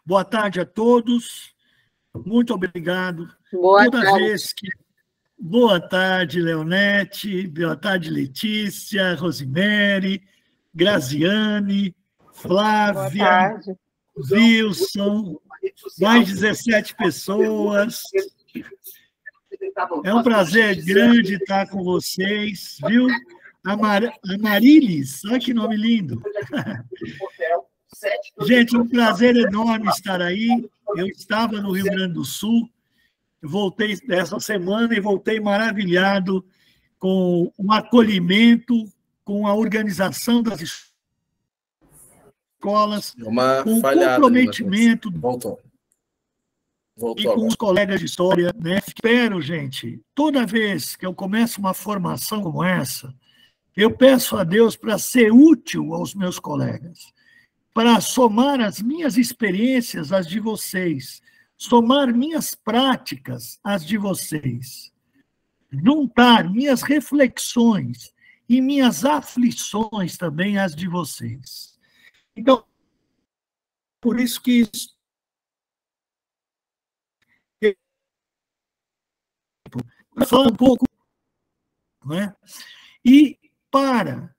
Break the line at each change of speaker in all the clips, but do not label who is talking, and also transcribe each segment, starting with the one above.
Boa tarde a todos. Muito obrigado.
Boa tarde.
Boa tarde, Leonete. Boa tarde, Letícia, Rosemary, Graziane, Flávia, Wilson, mais 17 pessoas. É um prazer grande estar com vocês, viu? A Marilis, olha que nome lindo. Gente, é um prazer enorme estar aí. Eu estava no Rio Grande do Sul, voltei essa semana e voltei maravilhado com o acolhimento, com a organização das escolas, com o comprometimento e com os colegas de história, né? Espero, gente, toda vez que eu começo uma formação como essa, eu peço a Deus para ser útil aos meus colegas, para somar as minhas experiências às de vocês, somar minhas práticas às de vocês, juntar minhas reflexões e minhas aflições também às de vocês. Então, por isso que para falar um pouco, né? E para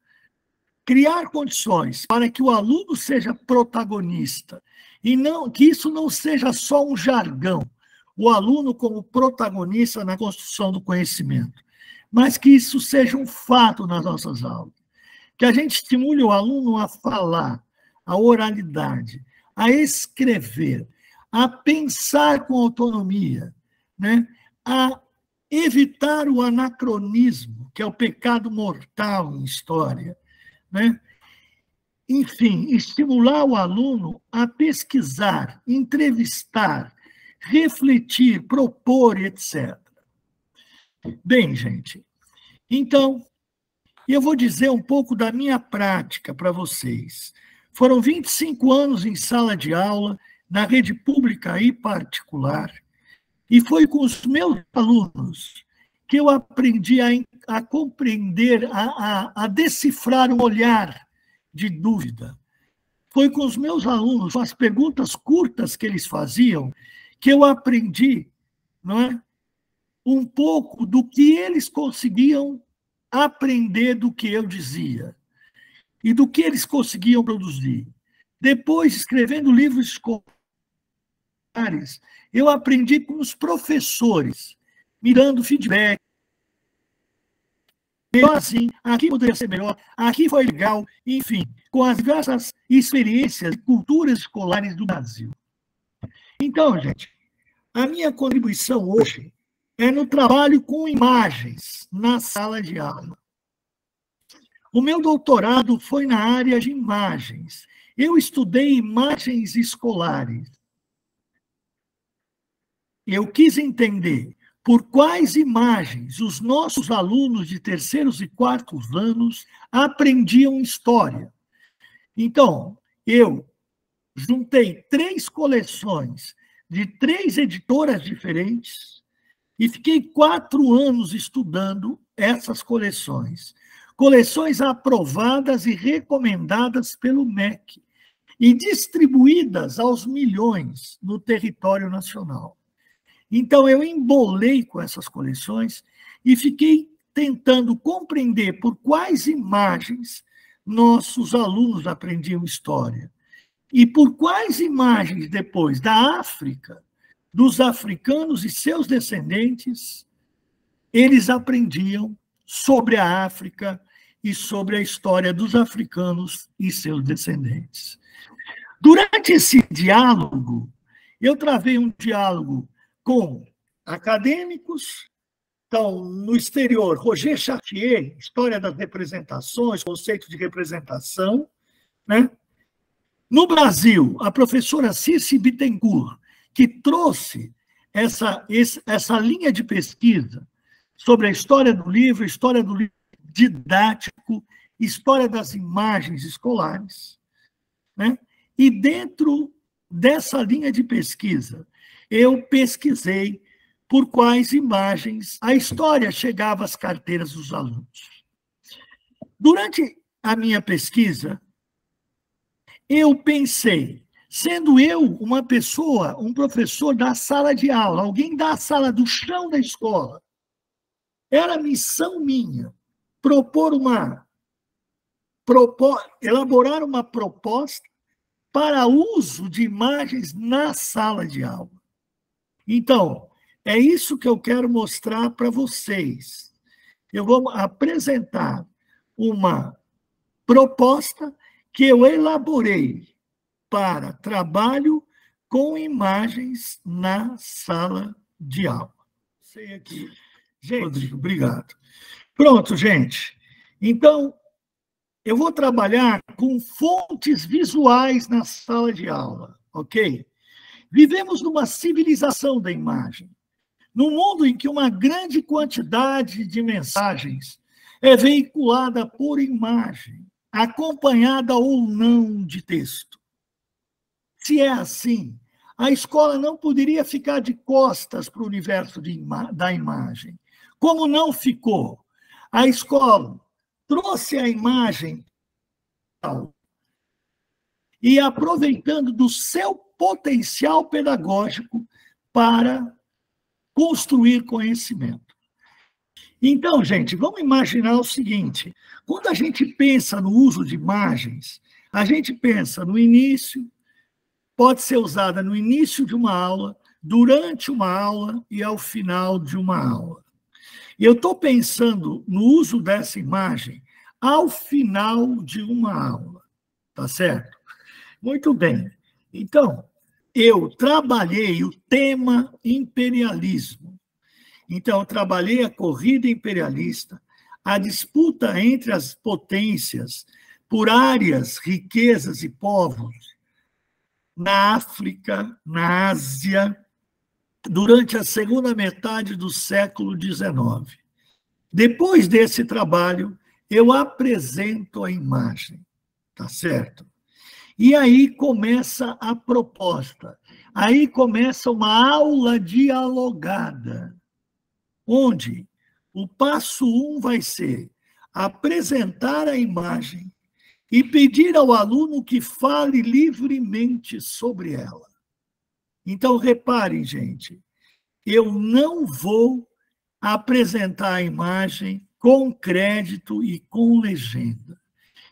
criar condições para que o aluno seja protagonista e não que isso não seja só um jargão, o aluno como protagonista na construção do conhecimento, mas que isso seja um fato nas nossas aulas, que a gente estimule o aluno a falar, a oralidade, a escrever, a pensar com autonomia, né? A evitar o anacronismo, que é o pecado mortal em história, né? Enfim, estimular o aluno a pesquisar, entrevistar, refletir, propor, etc. Bem, gente, então, eu vou dizer um pouco da minha prática para vocês. Foram 25 anos em sala de aula, na rede pública e particular, e foi com os meus alunos que eu aprendi a compreender, a decifrar um olhar de dúvida. Foi com os meus alunos, com as perguntas curtas que eles faziam, que eu aprendi, não é, um pouco do que eles conseguiam aprender do que eu dizia e do que eles conseguiam produzir. Depois, escrevendo livros escolares, eu aprendi com os professores, me dando feedback. Melhor assim, aqui poderia ser melhor, aqui foi legal, enfim, com as diversas experiências e culturas escolares do Brasil. Então, gente, a minha contribuição hoje é no trabalho com imagens na sala de aula. O meu doutorado foi na área de imagens. Eu estudei imagens escolares. Eu quis entender por quais imagens os nossos alunos de terceiros e quartos anos aprendiam história. Então, eu juntei 3 coleções de 3 editoras diferentes e fiquei 4 anos estudando essas coleções. Coleções aprovadas e recomendadas pelo MEC e distribuídas aos milhões no território nacional. Então, eu embolei com essas coleções e fiquei tentando compreender por quais imagens nossos alunos aprendiam história e por quais imagens, depois, da África, dos africanos e seus descendentes, eles aprendiam sobre a África e sobre a história dos africanos e seus descendentes. Durante esse diálogo, eu travei um diálogo com acadêmicos. Então, no exterior, Roger Chartier, História das Representações, Conceito de Representação, né? No Brasil, a professora Circe Bittencourt, que trouxe essa linha de pesquisa sobre a história do livro didático, história das imagens escolares, né? E dentro dessa linha de pesquisa, eu pesquisei por quais imagens a história chegava às carteiras dos alunos. Durante a minha pesquisa, eu pensei, Sendo eu uma pessoa, um professor da sala de aula, alguém da sala do chão da escola, era missão minha elaborar uma proposta para uso de imagens na sala de aula. Então, é isso que eu quero mostrar para vocês. Eu vou apresentar uma proposta que eu elaborei para trabalho com imagens na sala de aula. Sei aqui. Gente, Rodrigo, obrigado. Pronto, gente. Então, eu vou trabalhar com fontes visuais na sala de aula, ok? Vivemos numa civilização da imagem, num mundo em que uma grande quantidade de mensagens é veiculada por imagem, acompanhada ou não de texto. Se é assim, a escola não poderia ficar de costas para o universo da imagem. Como não ficou? A escola trouxe a imagem e aproveitando do seu potencial pedagógico para construir conhecimento. Então, gente, vamos imaginar o seguinte: quando a gente pensa no uso de imagens, a gente pensa no início, pode ser usada no início de uma aula, durante uma aula e ao final de uma aula. E eu estou pensando no uso dessa imagem ao final de uma aula, tá certo? Muito bem. Então, eu trabalhei o tema imperialismo. Então, eu trabalhei a corrida imperialista, a disputa entre as potências por áreas, riquezas e povos na África, na Ásia, durante a segunda metade do século XIX. Depois desse trabalho, eu apresento a imagem, tá certo? E aí começa a proposta, aí começa uma aula dialogada, onde o passo 1 vai ser apresentar a imagem e pedir ao aluno que fale livremente sobre ela. Então, reparem, gente, eu não vou apresentar a imagem com crédito e com legenda.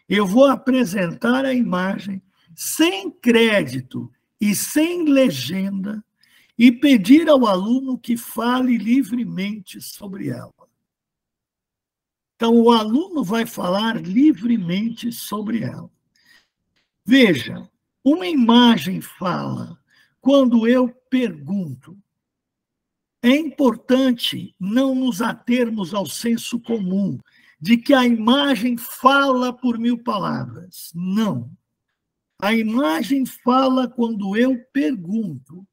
Eu vou apresentar a imagem sem crédito e sem legenda e pedir ao aluno que fale livremente sobre ela. Então, o aluno vai falar livremente sobre ela. Veja, uma imagem fala quando eu pergunto. É importante não nos atermos ao senso comum de que a imagem fala por 1000 palavras. Não. A imagem fala quando eu pergunto.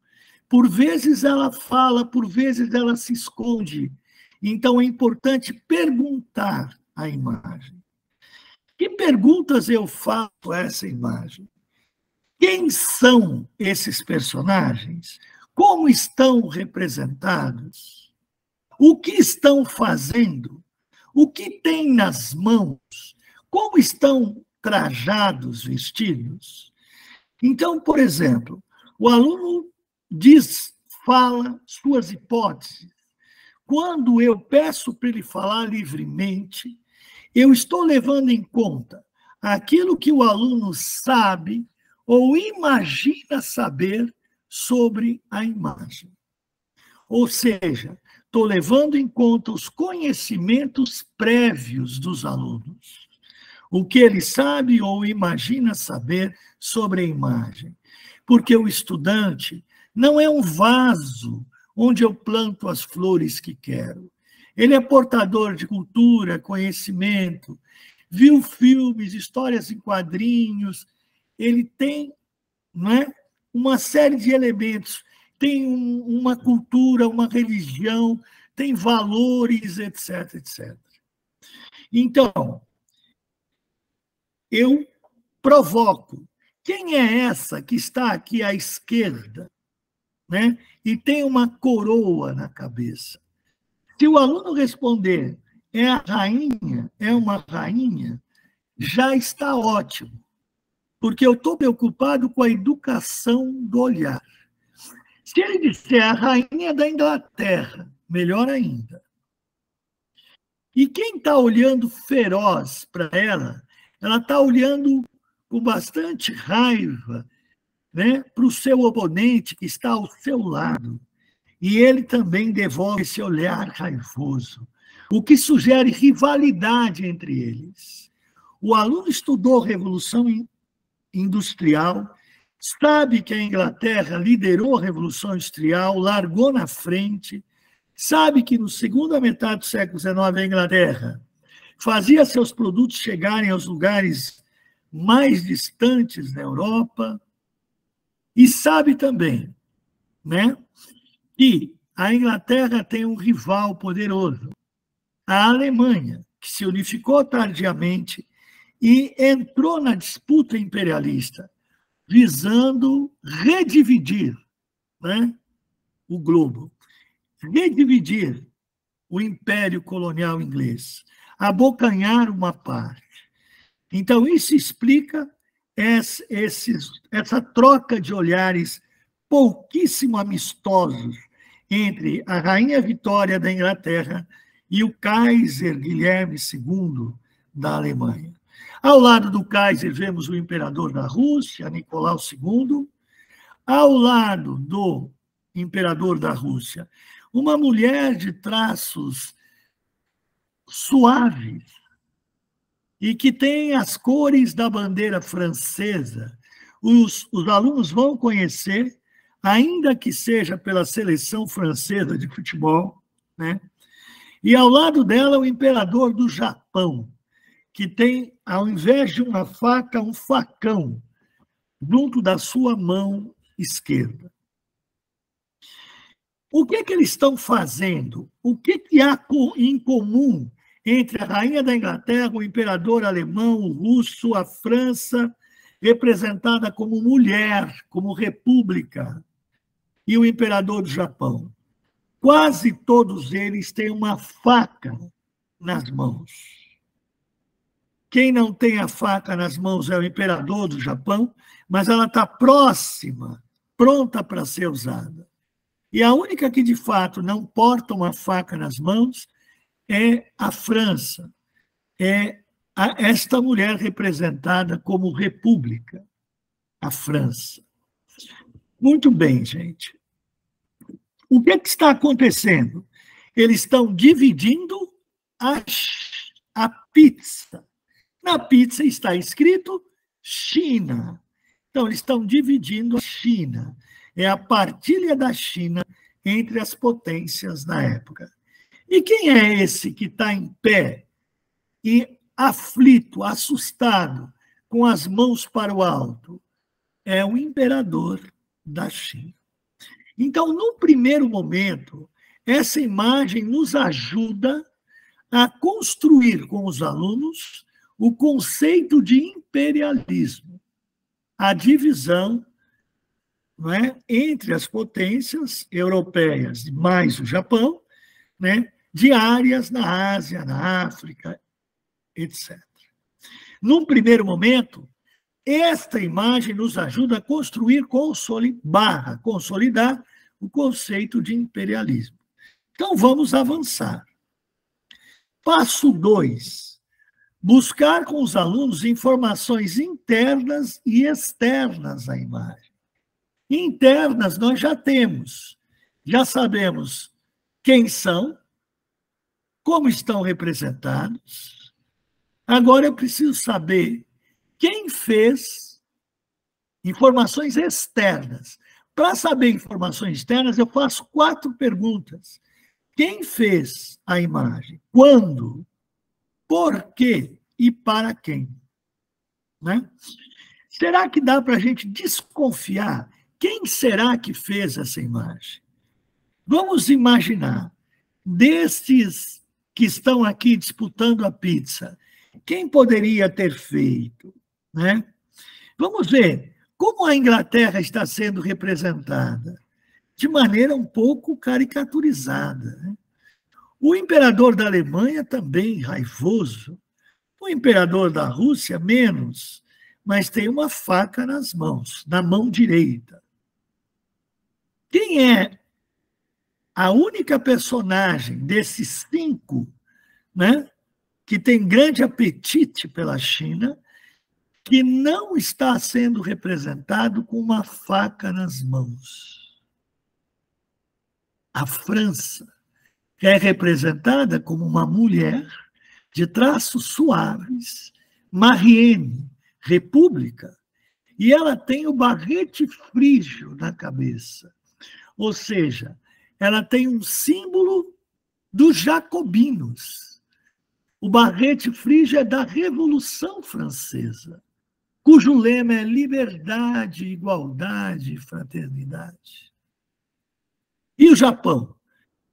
Por vezes ela fala, por vezes ela se esconde. Então é importante perguntar a imagem. Que perguntas eu faço a essa imagem? Quem são esses personagens? Como estão representados? O que estão fazendo? O que têm nas mãos? Como estão trajados, vestidos? Então, por exemplo, o aluno fala suas hipóteses. Quando eu peço para ele falar livremente, eu estou levando em conta aquilo que o aluno sabe ou imagina saber sobre a imagem. Ou seja, estou levando em conta os conhecimentos prévios dos alunos, o que ele sabe ou imagina saber sobre a imagem. Porque o estudante não é um vaso onde eu planto as flores que quero. Ele é portador de cultura, conhecimento, viu filmes, histórias em quadrinhos, ele tem, não é, uma série de elementos, tem uma cultura, uma religião, tem valores, etc, etc. Então, eu provoco. Quem é essa que está aqui à esquerda, né, e tem uma coroa na cabeça? Se o aluno responder, é a rainha, é uma rainha, já está ótimo. porque eu estou preocupado com a educação do olhar. Se ele disser a rainha da Inglaterra, melhor ainda. E quem está olhando feroz para ela está olhando com bastante raiva, né, para o seu oponente que está ao seu lado. E ele também devolve esse olhar raivoso, o que sugere rivalidade entre eles. O aluno estudou Revolução Industrial, sabe que a Inglaterra liderou a Revolução Industrial, largou na frente, sabe que no segunda metade do século XIX a Inglaterra fazia seus produtos chegarem aos lugares mais distantes da Europa, e sabe também, né, que a Inglaterra tem um rival poderoso, a Alemanha, que se unificou tardiamente e entrou na disputa imperialista, visando redividir, né, o globo, redividir o império colonial inglês, abocanhar uma parte. Então, isso explica essa troca de olhares pouquíssimo amistosos entre a Rainha Vitória da Inglaterra e o Kaiser Guilherme II da Alemanha. Ao lado do Kaiser, vemos o imperador da Rússia, Nicolau II. Ao lado do imperador da Rússia, uma mulher de traços suaves e que tem as cores da bandeira francesa. Os alunos vão conhecer, ainda que seja pela seleção francesa de futebol, né? E ao lado dela, o imperador do Japão, que tem, ao invés de uma faca, um facão junto da sua mão esquerda. O que eles estão fazendo? O que há em comum entre a rainha da Inglaterra, o imperador alemão, o russo, a França, representada como mulher, como república, e o imperador do Japão? Quase todos eles têm uma faca nas mãos. Quem não tem a faca nas mãos é o imperador do Japão, mas ela está próxima, pronta para ser usada. E a única que, de fato, não porta uma faca nas mãos é a França. É esta mulher representada como república, a França. Muito bem, gente. O que está acontecendo? Eles estão dividindo a pizza. Na pizza está escrito China. Então, eles estão dividindo a China. É a partilha da China entre as potências da época. E quem é esse que está em pé e aflito, assustado, com as mãos para o alto? É o imperador da China. Então, no primeiro momento, essa imagem nos ajuda a construir com os alunos o conceito de imperialismo, a divisão, não é, entre as potências europeias, mais o Japão, né, de áreas na Ásia, na África, etc. Num primeiro momento, esta imagem nos ajuda a construir, consolidar o conceito de imperialismo. Então, vamos avançar. Passo 2. Buscar com os alunos informações internas e externas à imagem. Internas nós já temos. Já sabemos quem são, como estão representados. Agora eu preciso saber quem fez. Informações externas. Para saber informações externas, eu faço 4 perguntas. Quem fez a imagem? Quando? Por quê? E para quem? Né? Será que dá para a gente desconfiar? Quem será que fez essa imagem? Vamos imaginar, destes que estão aqui disputando a pizza, quem poderia ter feito? Né? Vamos ver como a Inglaterra está sendo representada, de maneira um pouco caricaturizada. Né? O imperador da Alemanha também raivoso, o imperador da Rússia menos, mas tem uma faca nas mãos, na mão direita. Quem é a única personagem desses 5, né, que tem grande apetite pela China, que não está sendo representado com uma faca nas mãos? A França, que é representada como uma mulher de traços suaves, Marienne, república, e ela tem o barrete frígio na cabeça. Ou seja, ela tem um símbolo dos jacobinos. O barrete frígio é da Revolução Francesa, cujo lema é liberdade, igualdade e fraternidade. E o Japão?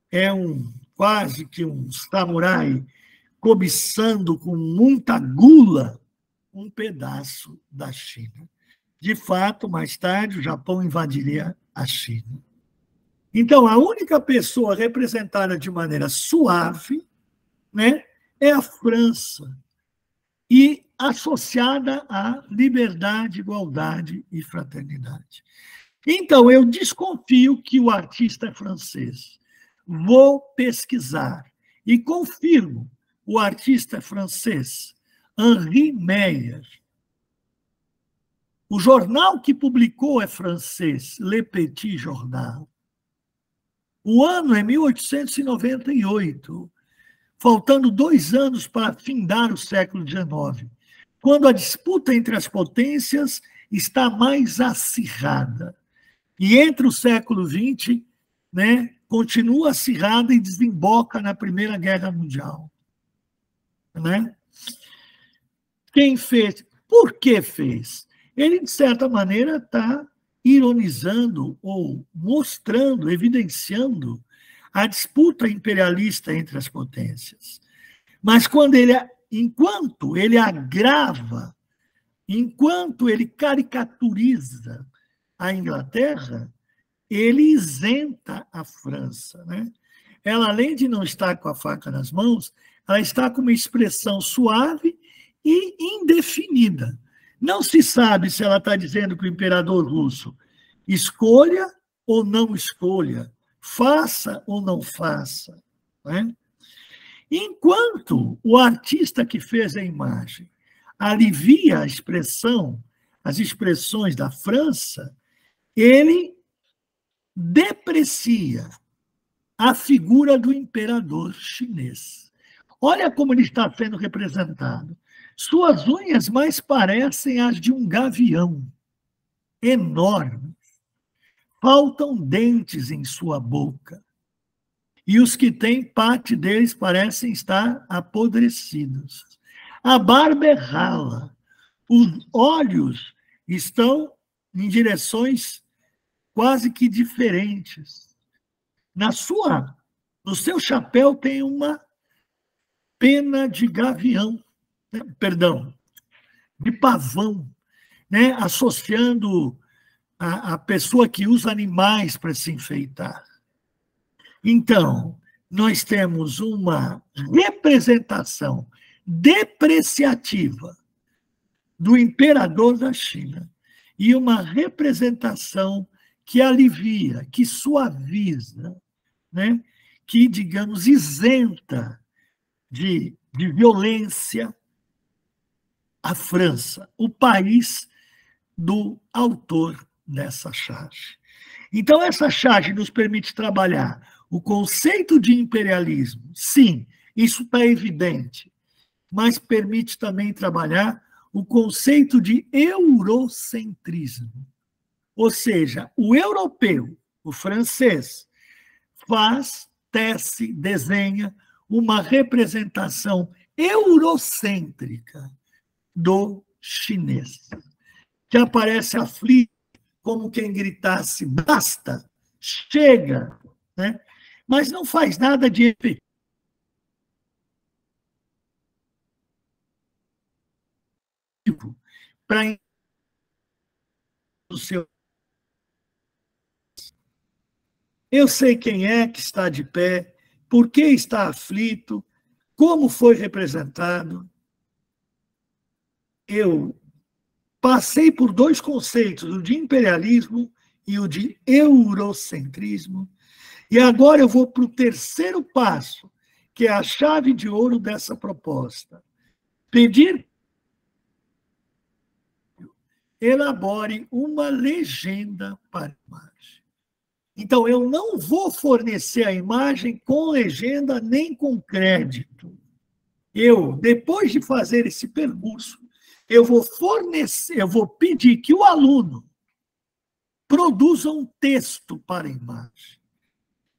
É quase que um samurai cobiçando com muita gula um pedaço da China. De fato, mais tarde, o Japão invadiria a China. Então, a única pessoa representada de maneira suave, né, é a França, e associada à liberdade, igualdade e fraternidade. Então, eu desconfio que o artista é francês. Vou pesquisar e confirmo: o artista é francês, Henri Meyer. O jornal que publicou é francês, Le Petit Journal. O ano é 1898, faltando 2 anos para findar o século XIX, quando a disputa entre as potências está mais acirrada. E entre o século XX, né, continua acirrada e desemboca na Primeira Guerra Mundial. Né? Quem fez? Por que fez? Ele, de certa maneira, está ironizando ou mostrando, evidenciando a disputa imperialista entre as potências. Mas enquanto ele agrava, enquanto ele caricaturiza a Inglaterra, ele isenta a França. Né? Ela, além de não estar com a faca nas mãos, ela está com uma expressão suave e indefinida. Não se sabe se ela está dizendo que o imperador russo escolha ou não escolha, faça ou não faça. Né? Enquanto o artista que fez a imagem alivia as expressões da França, ele deprecia a figura do imperador chinês. Olha como ele está sendo representado. Suas unhas mais parecem as de um gavião, enorme. Faltam dentes em sua boca. E os que têm, parte deles parecem estar apodrecidos. A barba é rala. Os olhos estão em direções quase que diferentes. No seu chapéu tem uma pena de gavião, perdão, de pavão, né? Associando a pessoa que usa animais para se enfeitar. Então, nós temos uma representação depreciativa do imperador da China e uma representação que alivia, que suaviza, né? Que, digamos, isenta de violência a França, o país do autor dessa charge. Então, essa charge nos permite trabalhar o conceito de imperialismo, sim, isso está evidente, mas permite também trabalhar o conceito de eurocentrismo. Ou seja, o europeu, o francês, tece, desenha uma representação eurocêntrica do chinês, que aparece aflito, como quem gritasse: basta, chega, né? Mas não faz nada de efetivo para o seu. Eu sei quem é que está de pé, por que está aflito, como foi representado. Eu passei por dois conceitos, o de imperialismo e o de eurocentrismo, e agora eu vou para o terceiro passo, que é a chave de ouro dessa proposta. Pedir elabore uma legenda para a imagem. Então, eu não vou fornecer a imagem com legenda nem com crédito. Depois de fazer esse percurso, eu vou pedir que o aluno produza um texto para a imagem.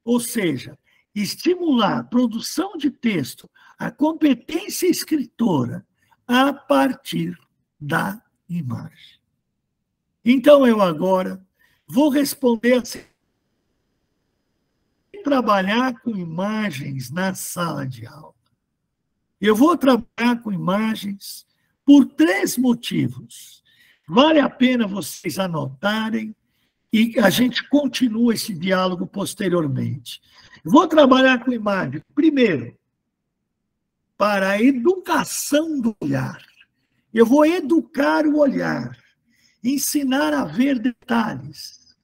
Ou seja, estimular a produção de texto, a competência escritora, a partir da imagem. Então, eu agora vou responder assim: trabalhar com imagens na sala de aula. Eu vou trabalhar com imagens por 3 motivos. Vale a pena vocês anotarem e a gente continua esse diálogo posteriormente. Vou trabalhar com imagem, primeiro, para a educação do olhar. Eu vou educar o olhar, ensinar a ver detalhes.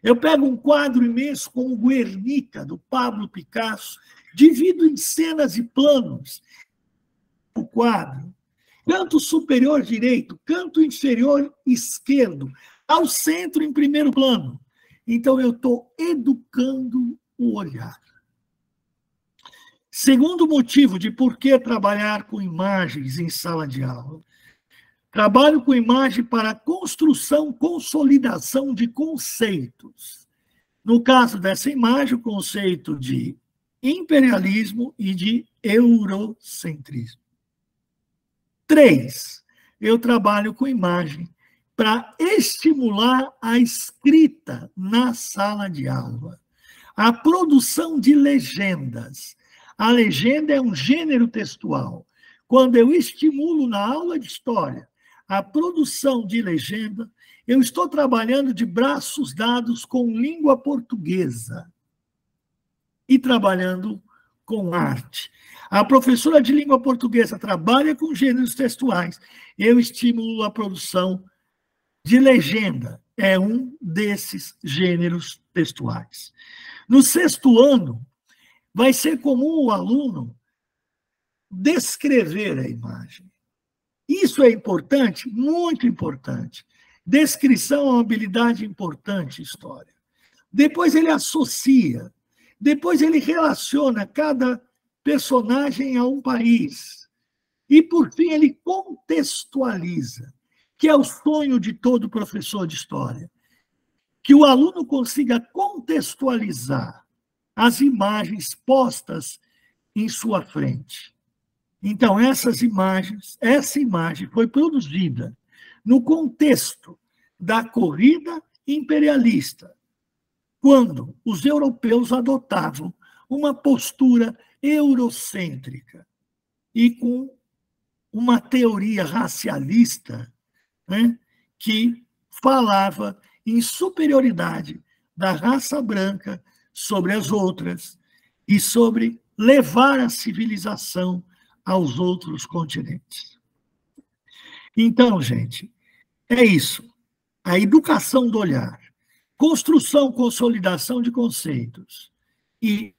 Eu pego um quadro imenso como o Guernica, do Pablo Picasso, divido em cenas e planos o quadro. Canto superior direito, canto inferior esquerdo, ao centro em primeiro plano. Então, eu estou educando o olhar. Segundo motivo de por que trabalhar com imagens em sala de aula. Trabalho com imagem para construção, consolidação de conceitos. No caso dessa imagem, o conceito de imperialismo e de eurocentrismo. 3, eu trabalho com imagem para estimular a escrita na sala de aula, a produção de legendas. A legenda é um gênero textual. Quando eu estimulo na aula de história a produção de legenda, eu estou trabalhando de braços dados com língua portuguesa e trabalhando com arte. A professora de língua portuguesa trabalha com gêneros textuais. Eu estimulo a produção de legenda. É um desses gêneros textuais. No 6º ano, vai ser comum o aluno descrever a imagem. Isso é importante, muito importante. Descrição é uma habilidade importante em história. Depois ele associa, depois ele relaciona cada personagem a um país. E, por fim, ele contextualiza, que é o sonho de todo professor de história. Que o aluno consiga contextualizar as imagens postas em sua frente. Então, essa imagem foi produzida no contexto da corrida imperialista, quando os europeus adotavam uma postura eurocêntrica e com uma teoria racialista, né, que falava em superioridade da raça branca sobre as outras e sobre levar a civilização aos outros continentes. Então, gente, é isso. A educação do olhar, construção, consolidação de conceitos e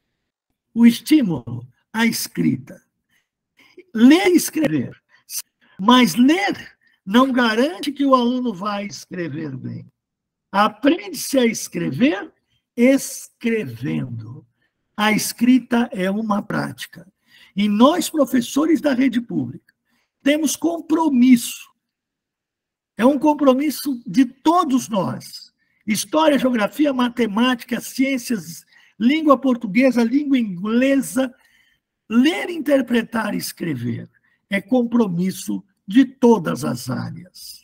o estímulo à escrita. Ler e escrever. Mas ler não garante que o aluno vai escrever bem. Aprende-se a escrever escrevendo. A escrita é uma prática. E nós, professores da rede pública, temos compromisso. É um compromisso de todos nós. História, geografia, matemática, ciências, língua portuguesa, língua inglesa. Ler, interpretar e escrever é compromisso de todas as áreas.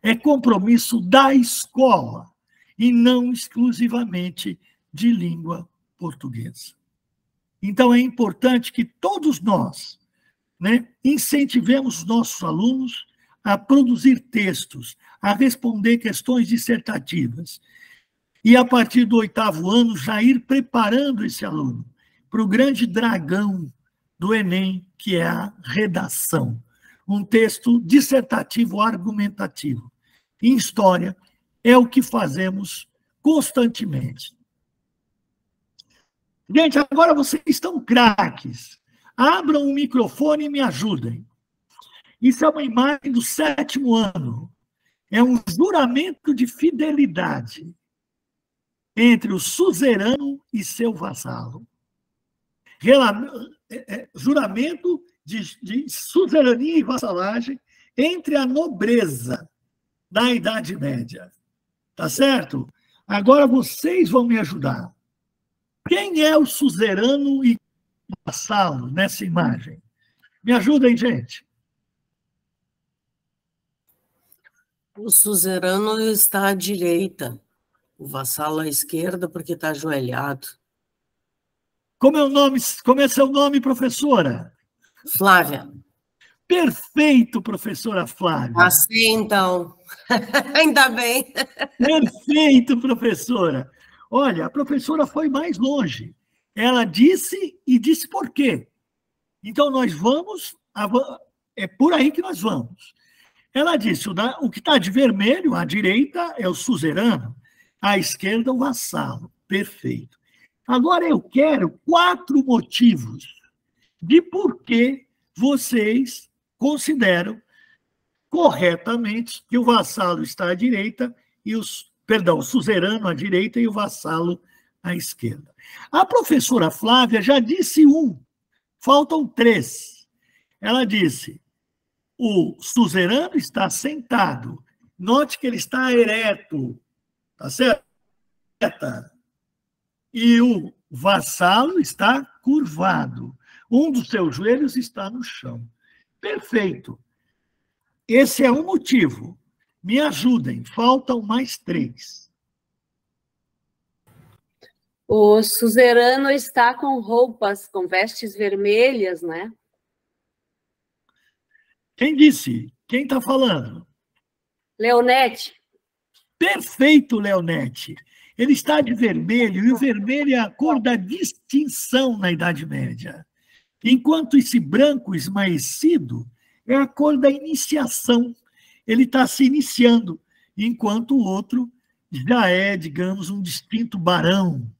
É compromisso da escola e não exclusivamente de língua portuguesa. Então, é importante que todos nós, né, incentivemos os nossos alunos a produzir textos, a responder questões dissertativas. E, a partir do 8º ano, já ir preparando esse aluno para o grande dragão do Enem, que é a redação. Um texto dissertativo argumentativo. em história, é o que fazemos constantemente. Gente, agora vocês estão craques. Abram o microfone e me ajudem. Isso é uma imagem do 7º ano. É um juramento de fidelidade entre o suzerano e seu vassalo. Juramento de suzerania e vassalagem entre a nobreza da Idade Média. Tá certo? Agora vocês vão me ajudar. Quem é o suzerano e vassalo nessa imagem? Me ajudem, gente.
O suzerano está à direita, o vassalo à esquerda, porque está ajoelhado.
Como é seu nome, professora?
Flávia.
Perfeito, professora Flávia.
Assim, então. Ainda bem.
Perfeito, professora. Olha, a professora foi mais longe. Ela disse e disse por quê. Então, nós vamos... É por aí que nós vamos. Ela disse, o que está de vermelho, à direita, é o suzerano, à esquerda, o vassalo. Perfeito. Agora, eu quero 4 motivos de por que vocês consideram corretamente que o vassalo está à direita e o suzerano à direita e o vassalo à esquerda. A professora Flávia já disse faltam 3. Ela disse, o suzerano está sentado, note que ele está ereto, tá certo? E o vassalo está curvado. Um dos seus joelhos está no chão. Perfeito. Esse é um motivo. Me ajudem, faltam mais 3.
O suzerano está com roupas, com vestes vermelhas, né?
Quem disse? Quem está falando?
Leonete.
Perfeito, Leonete. Ele está de vermelho, e o vermelho é a cor da distinção na Idade Média. Enquanto esse branco esmaecido é a cor da iniciação. Ele está se iniciando, enquanto o outro já é, digamos, um distinto barão,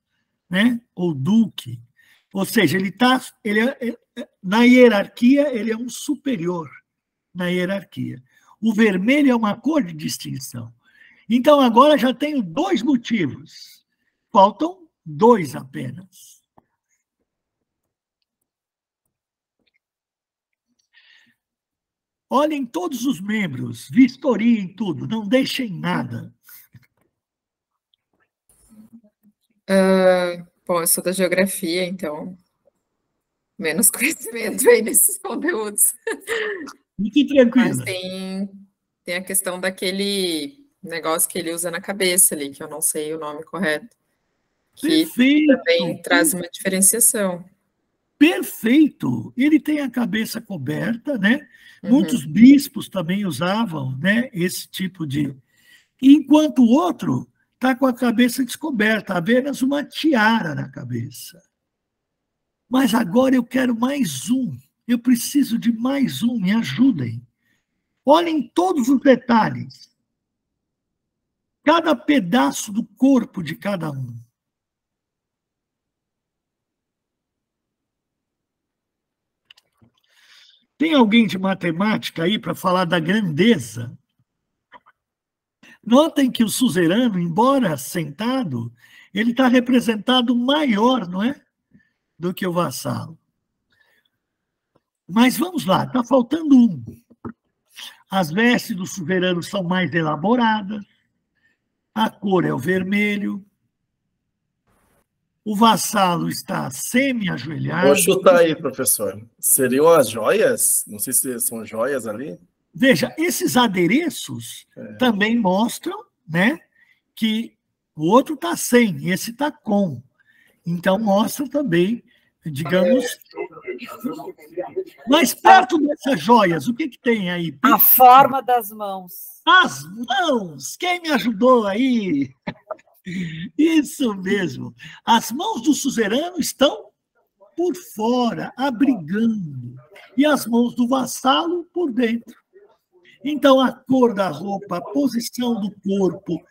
né? Ou duque. Ou seja, na hierarquia, ele é um superior na hierarquia. O vermelho é uma cor de distinção. Então, agora já tenho 2 motivos. Faltam 2 apenas. Olhem todos os membros, vistoriem tudo, não deixem nada.
Bom, eu sou da geografia, então menos conhecimento aí nesses conteúdos.
Fique tranquila.
Mas tem a questão daquele negócio que ele usa na cabeça ali, que eu não sei o nome correto, que
Perfeito.
também traz uma diferenciação.
Perfeito. Ele tem a cabeça coberta, né? Muitos bispos também usavam, né, esse tipo de... Enquanto o outro está com a cabeça descoberta, apenas uma tiara na cabeça. Mas agora eu quero mais um. Eu preciso de mais um, me ajudem. Olhem todos os detalhes. Cada pedaço do corpo de cada um. Tem alguém de matemática aí para falar da grandeza? Notem que o suzerano, embora sentado, ele está representado maior, não é? Do que o vassalo. Mas vamos lá, está faltando um. As vestes do suzerano são mais elaboradas, a cor é o vermelho, o vassalo está semi-ajoelhado.
Vou chutar aí, professor. Seriam as joias? Não sei se são joias ali.
Veja, esses adereços também mostram, né, que o outro está sem, esse está com. Então, mostra também, digamos... Mas perto dessas joias, o que tem aí?
A forma das mãos.
As mãos! Quem me ajudou aí? Isso mesmo. As mãos do suzerano estão por fora, abrigando. E as mãos do vassalo por dentro. Então, a cor da roupa, a posição do corpo,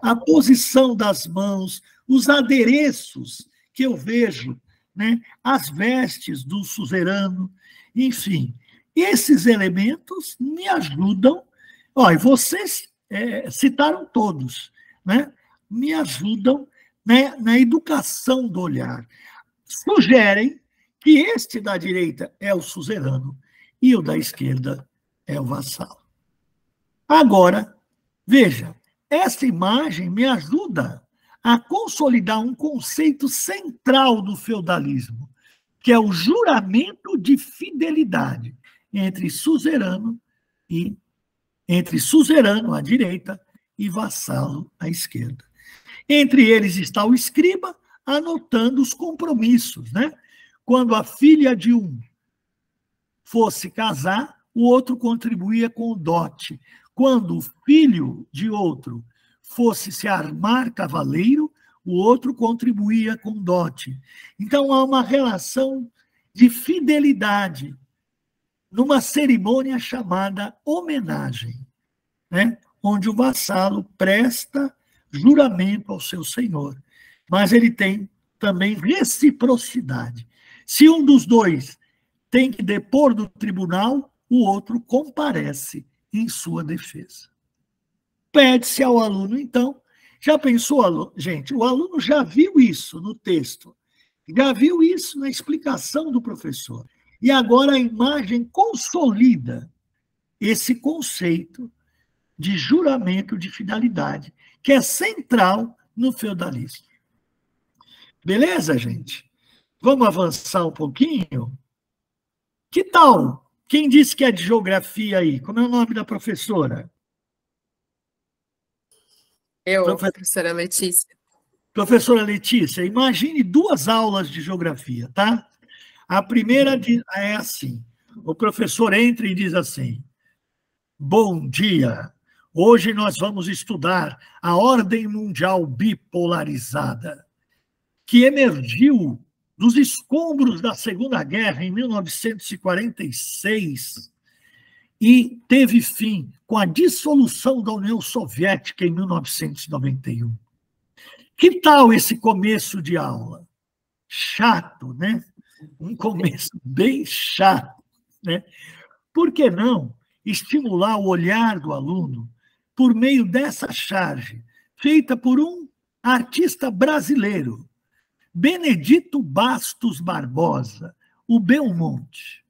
a posição das mãos, os adereços que eu vejo, né? As vestes do suzerano, enfim, esses elementos me ajudam. Olha, vocês citaram todos, né? Me ajudam, né, na educação do olhar. Sugerem que este da direita é o suzerano e o da esquerda é o vassalo. Agora, veja, essa imagem me ajuda a consolidar um conceito central do feudalismo, que é o juramento de fidelidade entre suzerano à direita e vassalo à esquerda. Entre eles está o escriba anotando os compromissos, né? Quando a filha de um fosse casar, o outro contribuía com o dote. Quando o filho de outro fosse se armar cavaleiro, o outro contribuía com o dote. Então, há uma relação de fidelidade numa cerimônia chamada homenagem, né? Onde o vassalo presta juramento ao seu senhor, mas ele tem também reciprocidade. Se um dos dois tem que depor do tribunal, o outro comparece em sua defesa. Pede-se ao aluno, então, já pensou, gente, o aluno já viu isso no texto, já viu isso na explicação do professor, e agora a imagem consolida esse conceito de juramento de fidelidade, que é central no feudalismo. Beleza, gente? Vamos avançar um pouquinho? Que tal? Quem disse que é de geografia aí? Como é o nome da professora?
Professora Letícia.
Professora Letícia, imagine 2 aulas de geografia, tá? A primeira é assim, o professor entra e diz assim: bom dia, hoje nós vamos estudar a ordem mundial bipolarizada, que emergiu dos escombros da Segunda Guerra em 1946 e teve fim com a dissolução da União Soviética em 1991. Que tal esse começo de aula? Chato, né? Um começo bem chato, né? Por que não estimular o olhar do aluno por meio dessa charge, feita por um artista brasileiro, Benedito Bastos Barbosa, o Belmonte.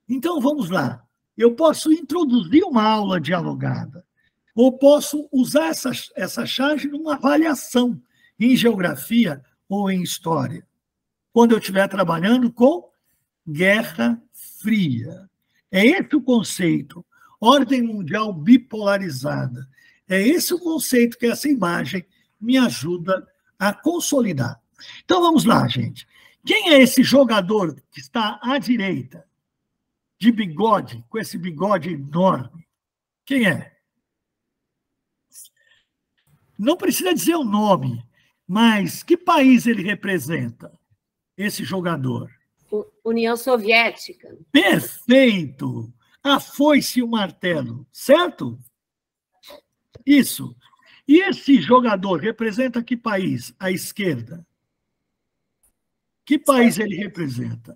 Então, vamos lá. Eu posso introduzir uma aula dialogada, ou posso usar essa charge numa avaliação em geografia ou em história, quando eu estiver trabalhando com Guerra Fria. É esse o conceito, ordem mundial bipolarizada. É esse o conceito que essa imagem me ajuda a consolidar. Então, vamos lá, gente. Quem é esse jogador que está à direita, de bigode, com esse bigode enorme? Quem é? Não precisa dizer o nome, mas que país ele representa, esse jogador?
União Soviética.
Perfeito! A foice e o martelo, certo? Isso. E esse jogador representa que país? À esquerda. Que país ele representa?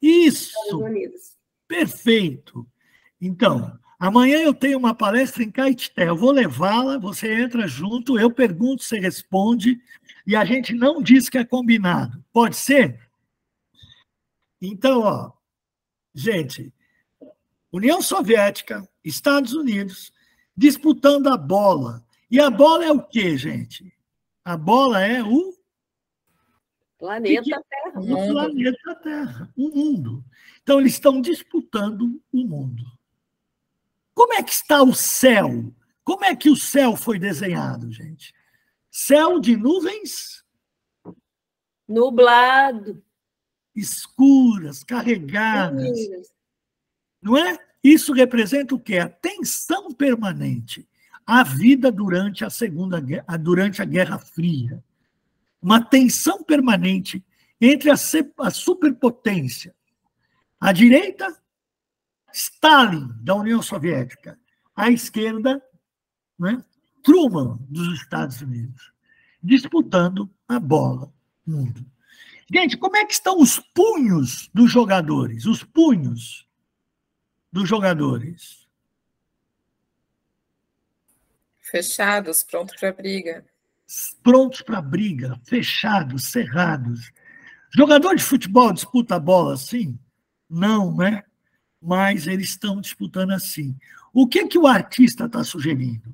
Isso!
Estados Unidos.
Perfeito! Então, amanhã eu tenho uma palestra em Caetité. Eu vou levá-la, você entra junto, eu pergunto, você responde, e a gente não diz que é combinado. Pode ser? Então, ó, gente, União Soviética, Estados Unidos, disputando a bola. E a bola é o quê, gente? A bola é o
Planeta Terra.
O planeta Terra, o mundo. Então, eles estão disputando o mundo. Como é que está o céu? Como é que o céu foi desenhado, gente? Céu de nuvens?
Nublado.
Escuras, carregadas. Não é? Isso representa o quê? A tensão permanente. A vida durante a Guerra Fria. Uma tensão permanente entre a superpotência. A direita Stalin, da União Soviética. À esquerda, né? Truman, dos Estados Unidos, disputando a bola mundo. Gente, como é que estão os punhos dos jogadores? Os punhos dos jogadores.
Fechados, prontos para briga.
Prontos para briga, fechados, cerrados. Jogador de futebol disputa a bola assim? Não, né? Mas eles estão disputando assim. O que o artista está sugerindo?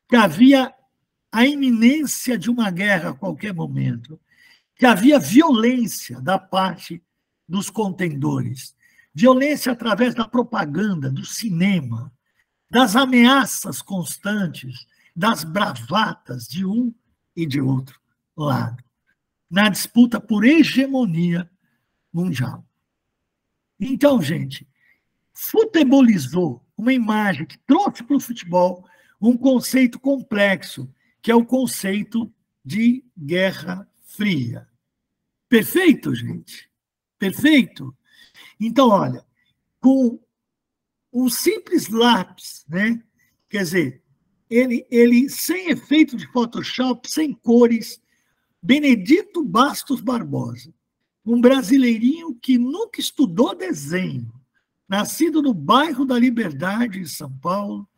Que havia a iminência de uma guerra a qualquer momento, que havia violência da parte dos contendores, violência através da propaganda, do cinema, das ameaças constantes, das bravatas de um e de outro lado, na disputa por hegemonia mundial. Então, gente, futebolizou uma imagem que trouxe para o futebol um conceito complexo, que é o conceito de Guerra Fria. Perfeito, gente? Perfeito? Então, olha, com um simples lápis, né? Quer dizer, ele sem efeito de Photoshop, sem cores, Benedito Bastos Barbosa, um brasileirinho que nunca estudou desenho, nascido no bairro da Liberdade, em São Paulo,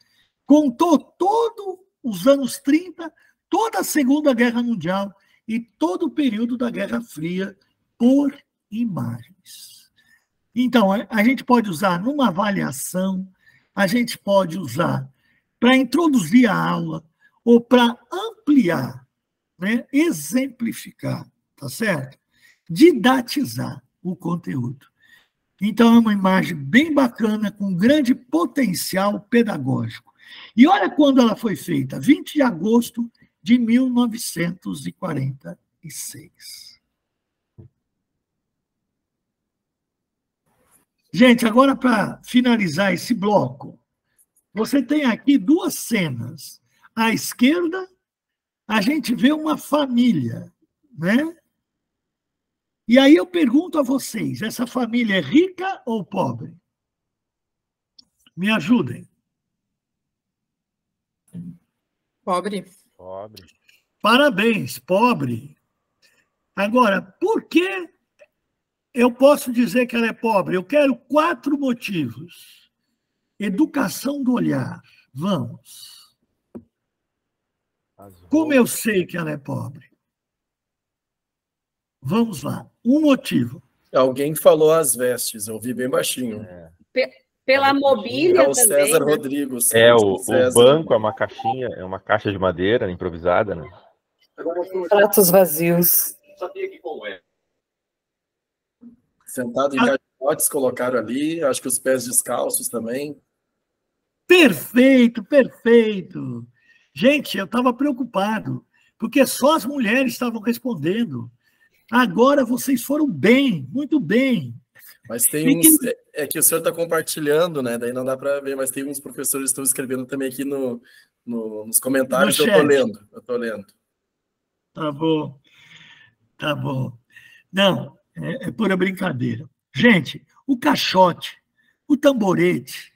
contou todos os anos 30, toda a Segunda Guerra Mundial e todo o período da Guerra Fria por imagens. Então, a gente pode usar numa avaliação, a gente pode usar para introduzir a aula ou para ampliar, né, exemplificar, tá certo? Didatizar o conteúdo. Então, é uma imagem bem bacana, com grande potencial pedagógico. E olha quando ela foi feita, 20 de agosto de 1946. Gente, agora para finalizar esse bloco, você tem aqui duas cenas. À esquerda, a gente vê uma família, né? E aí eu pergunto a vocês, essa família é rica ou pobre? Me ajudem.
Pobre.
Pobre.
Parabéns, pobre. Agora, por que eu posso dizer que ela é pobre? Eu quero 4 motivos. Educação do olhar. Vamos. Como eu sei que ela é pobre? Vamos lá. Um motivo.
Alguém falou as vestes, eu ouvi bem baixinho.
Pela mobília
É o
também,
César
né?
Rodrigo.
O banco é uma caixinha, é uma caixa de madeira improvisada, né?
Pratos vazios.
Sentado em caixotes, colocaram ali, acho que os pés descalços também.
Perfeito, perfeito. Gente, eu estava preocupado, porque só as mulheres estavam respondendo. Agora vocês foram bem, muito bem.
Mas tem uns... É que o senhor está compartilhando, né? Daí não dá para ver, mas tem uns professores que estão escrevendo também aqui nos comentários. Eu estou lendo.
Tá bom. Tá bom. Não, é pura brincadeira. Gente, o caixote, o tamborete,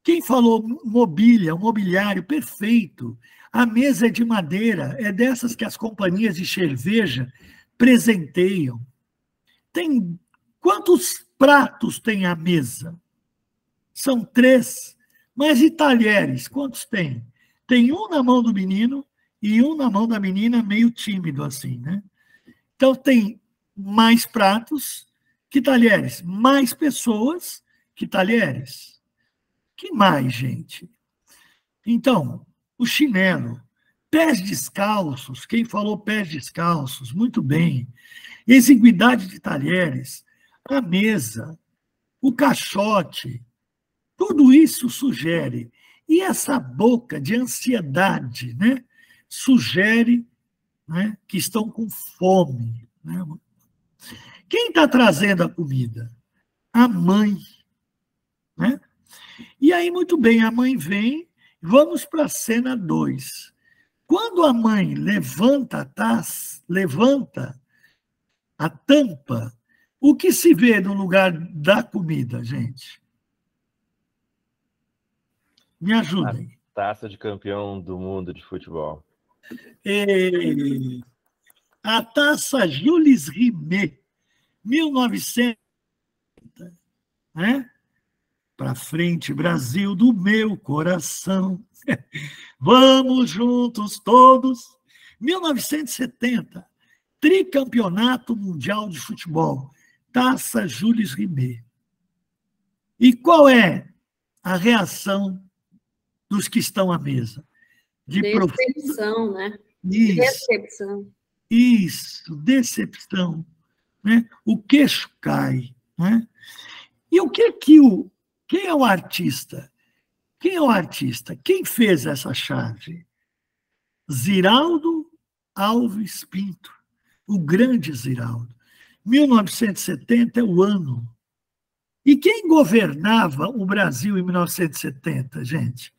quem falou mobília, o mobiliário, perfeito. A mesa é de madeira, é dessas que as companhias de cerveja presenteiam. Tem quantos pratos tem a mesa? São 3. Mas e talheres? Quantos tem? Tem um na mão do menino e um na mão da menina, meio tímido assim, né? Então, tem mais pratos que talheres, mais pessoas que talheres. Que mais, gente? Então, o chinelo, pés descalços, quem falou pés descalços? Muito bem. Exiguidade de talheres, a mesa, o caixote, tudo isso sugere. E essa boca de ansiedade, né? Sugere, né, que estão com fome. Né? Quem está trazendo a comida? A mãe. Né? E aí, muito bem, a mãe vem, vamos para a cena 2. Quando a mãe levanta a taça, levanta a tampa, o que se vê no lugar da comida, gente? Me ajudem.
Taça de campeão do mundo de futebol.
A taça Jules Rimet, 1900, né? Para frente, Brasil do meu coração. Vamos juntos todos. 1970, tricampeonato mundial de futebol, taça Jules Rimet. E qual é a reação dos que estão à mesa?
Decepção, né?
Isso.
Decepção.
Isso, decepção. Né? O queixo cai. Né? E o que quem é o artista? Quem é o artista? Quem fez essa chave? Ziraldo Alves Pinto, o grande Ziraldo. 1970 é o ano. E quem governava o Brasil em 1970, gente?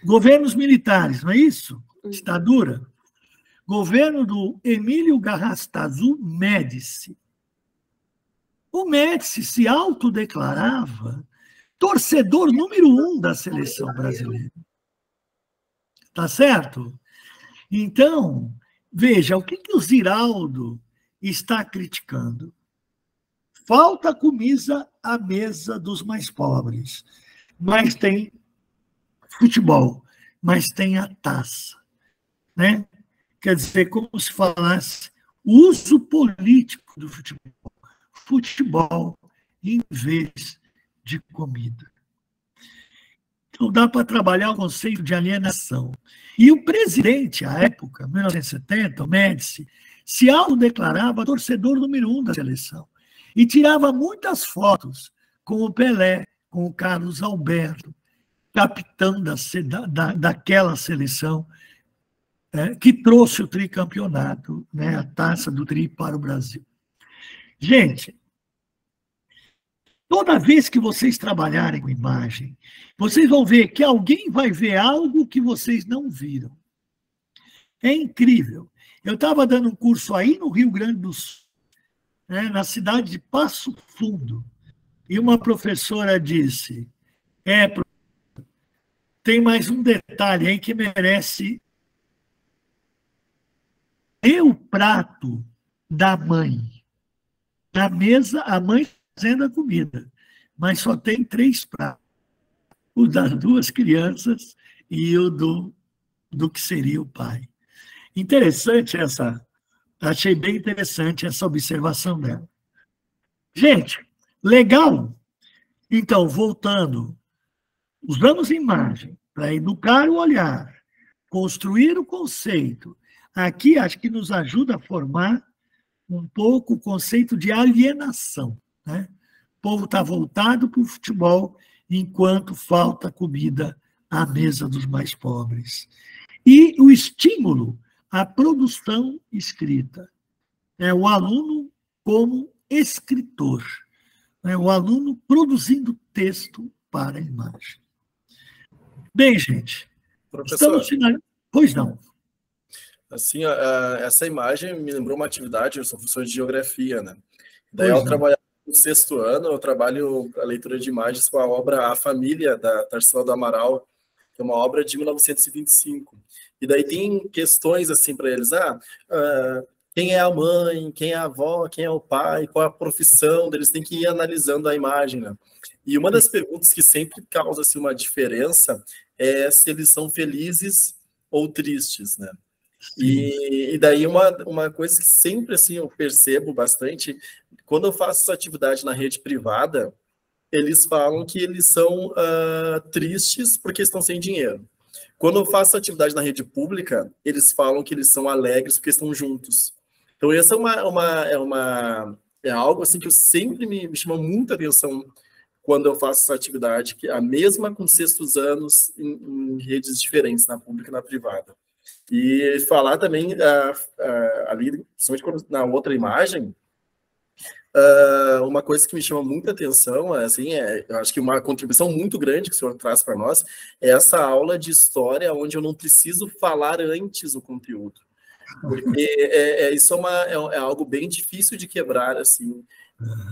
Governos militares, não é isso? Ditadura. Governo do Emílio Garrastazu Médici. O Médici se autodeclarava torcedor número 1 da seleção brasileira. Tá certo? Então, veja, o que o Ziraldo está criticando? Falta comida à mesa dos mais pobres. Mas tem futebol, mas tem a taça. Né? Quer dizer, como se falasse uso político do futebol. Futebol em vez de comida. Então, dá para trabalhar o conceito de alienação. E o presidente, à época, 1970, o Médici, se autodeclarava torcedor número 1 da seleção. E tirava muitas fotos com o Pelé, com o Carlos Alberto, capitão daquela seleção, que trouxe o tricampeonato, né, a taça do tri para o Brasil. Gente, toda vez que vocês trabalharem com imagem, vocês vão ver que alguém vai ver algo que vocês não viram. É incrível. Eu estava dando um curso aí no Rio Grande do Sul, né, na cidade de Passo Fundo, e uma professora disse, tem mais um detalhe aí que merece o prato da mãe. Na mesa, a mãe fazendo a comida, mas só tem 3 pratos. O das 2 crianças e o do que seria o pai. Interessante achei bem interessante essa observação dela. Gente, legal? Então, voltando, usamos imagem para educar o olhar, construir o conceito. Aqui, acho que nos ajuda a formar um pouco o conceito de alienação. Né? O povo está voltado para o futebol enquanto falta comida à mesa dos mais pobres. E o estímulo à produção escrita. É o aluno como escritor. É o aluno produzindo texto para a imagem. Bem, gente,
professor,
pois não.
Assim, essa imagem me lembrou uma atividade, eu sou professor de geografia, né? Daí, ao trabalhar no 6º ano, eu trabalho a leitura de imagens com a obra A Família, da Tarsila do Amaral, que é uma obra de 1925. E daí tem questões assim para eles, quem é a mãe, quem é a avó, quem é o pai, qual é a profissão deles, tem que ir analisando a imagem, né? E uma das perguntas que sempre causa assim, uma diferença é se eles são felizes ou tristes, né? E daí uma coisa que sempre assim, eu percebo bastante, quando eu faço essa atividade na rede privada, eles falam que eles são tristes porque estão sem dinheiro. Quando eu faço atividade na rede pública, eles falam que eles são alegres porque estão juntos. Então, essa é algo assim que eu sempre me chama muita atenção quando eu faço essa atividade, que é a mesma com 6º anos em redes diferentes, na pública e na privada. E falar também, ali, principalmente na outra imagem, uma coisa que me chama muita atenção, assim, eu acho que uma contribuição muito grande que o senhor traz para nós, é essa aula de história onde eu não preciso falar antes o conteúdo. Porque isso é algo bem difícil de quebrar, assim.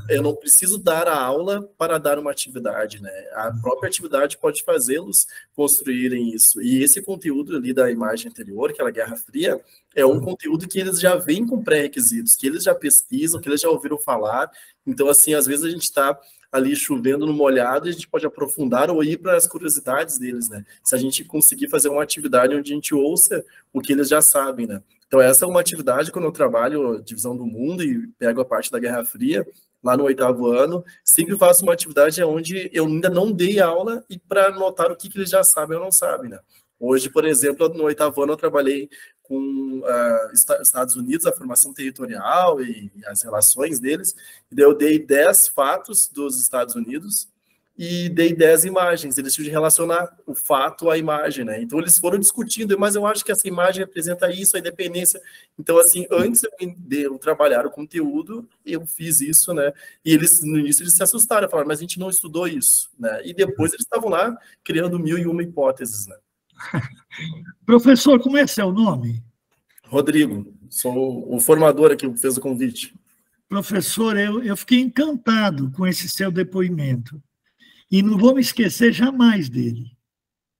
Eu não preciso dar a aula para dar uma atividade, né? A própria atividade pode fazê-los construírem isso. E esse conteúdo ali da imagem anterior, aquela Guerra Fria, é um conteúdo que eles já vêm com pré-requisitos, que eles já pesquisam, que eles já ouviram falar. Então, assim, às vezes a gente está ali chovendo no molhado e a gente pode aprofundar ou ir para as curiosidades deles, né? Se a gente conseguir fazer uma atividade onde a gente ouça o que eles já sabem, né? Então, essa é uma atividade, quando eu trabalho divisão do mundo e pego a parte da Guerra Fria, lá no 8º ano, sempre faço uma atividade onde eu ainda não dei aula e para notar o que eles já sabem ou não sabem, né? Hoje, por exemplo, no 8º ano eu trabalhei com Estados Unidos, a formação territorial e as relações deles, e daí eu dei 10 fatos dos Estados Unidos e dei 10 imagens. Eles tinham de relacionar o fato à imagem, né? Então eles foram discutindo, mas eu acho que essa imagem representa isso, a independência. Então, assim, antes de eu trabalhar o conteúdo, eu fiz isso, né? E eles, no início, eles se assustaram, falaram, mas a gente não estudou isso, né? E depois eles estavam lá criando 1001 hipóteses, né?
Professor, como é seu nome?
Rodrigo, sou o formador aqui que fez o convite.
Professor, eu fiquei encantado com esse seu depoimento. E não vou me esquecer jamais dele,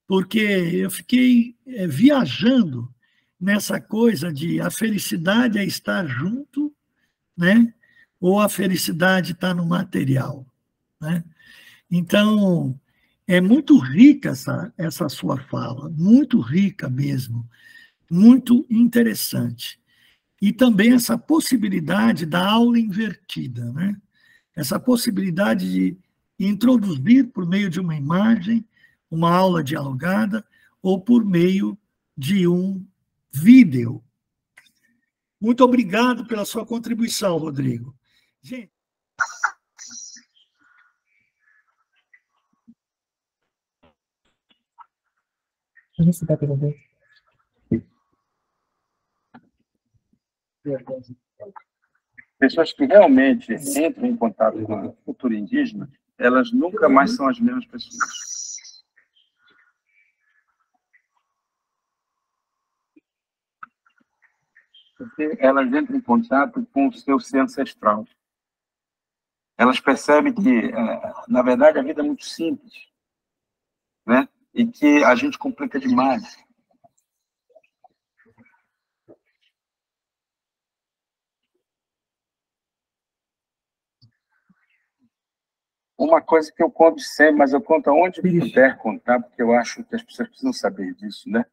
porque eu fiquei viajando nessa coisa de a felicidade é estar junto, né? Ou a felicidade está no material, né? Então, é muito rica essa sua fala, muito rica mesmo, muito interessante. E também essa possibilidade da aula invertida, né? Essa possibilidade de introduzir por meio de uma imagem, uma aula dialogada, ou por meio de um vídeo. Muito obrigado pela sua contribuição, Rodrigo. Gente.
Pessoas que realmente entram em contato com a cultura indígena, elas nunca mais são as mesmas pessoas. Porque elas entram em contato com o seu ser ancestral. Elas percebem que, na verdade, a vida é muito simples, né? E que a gente complica demais. Uma coisa que eu conto sempre, mas eu conto aonde puder contar, porque eu acho que as pessoas precisam saber disso, né?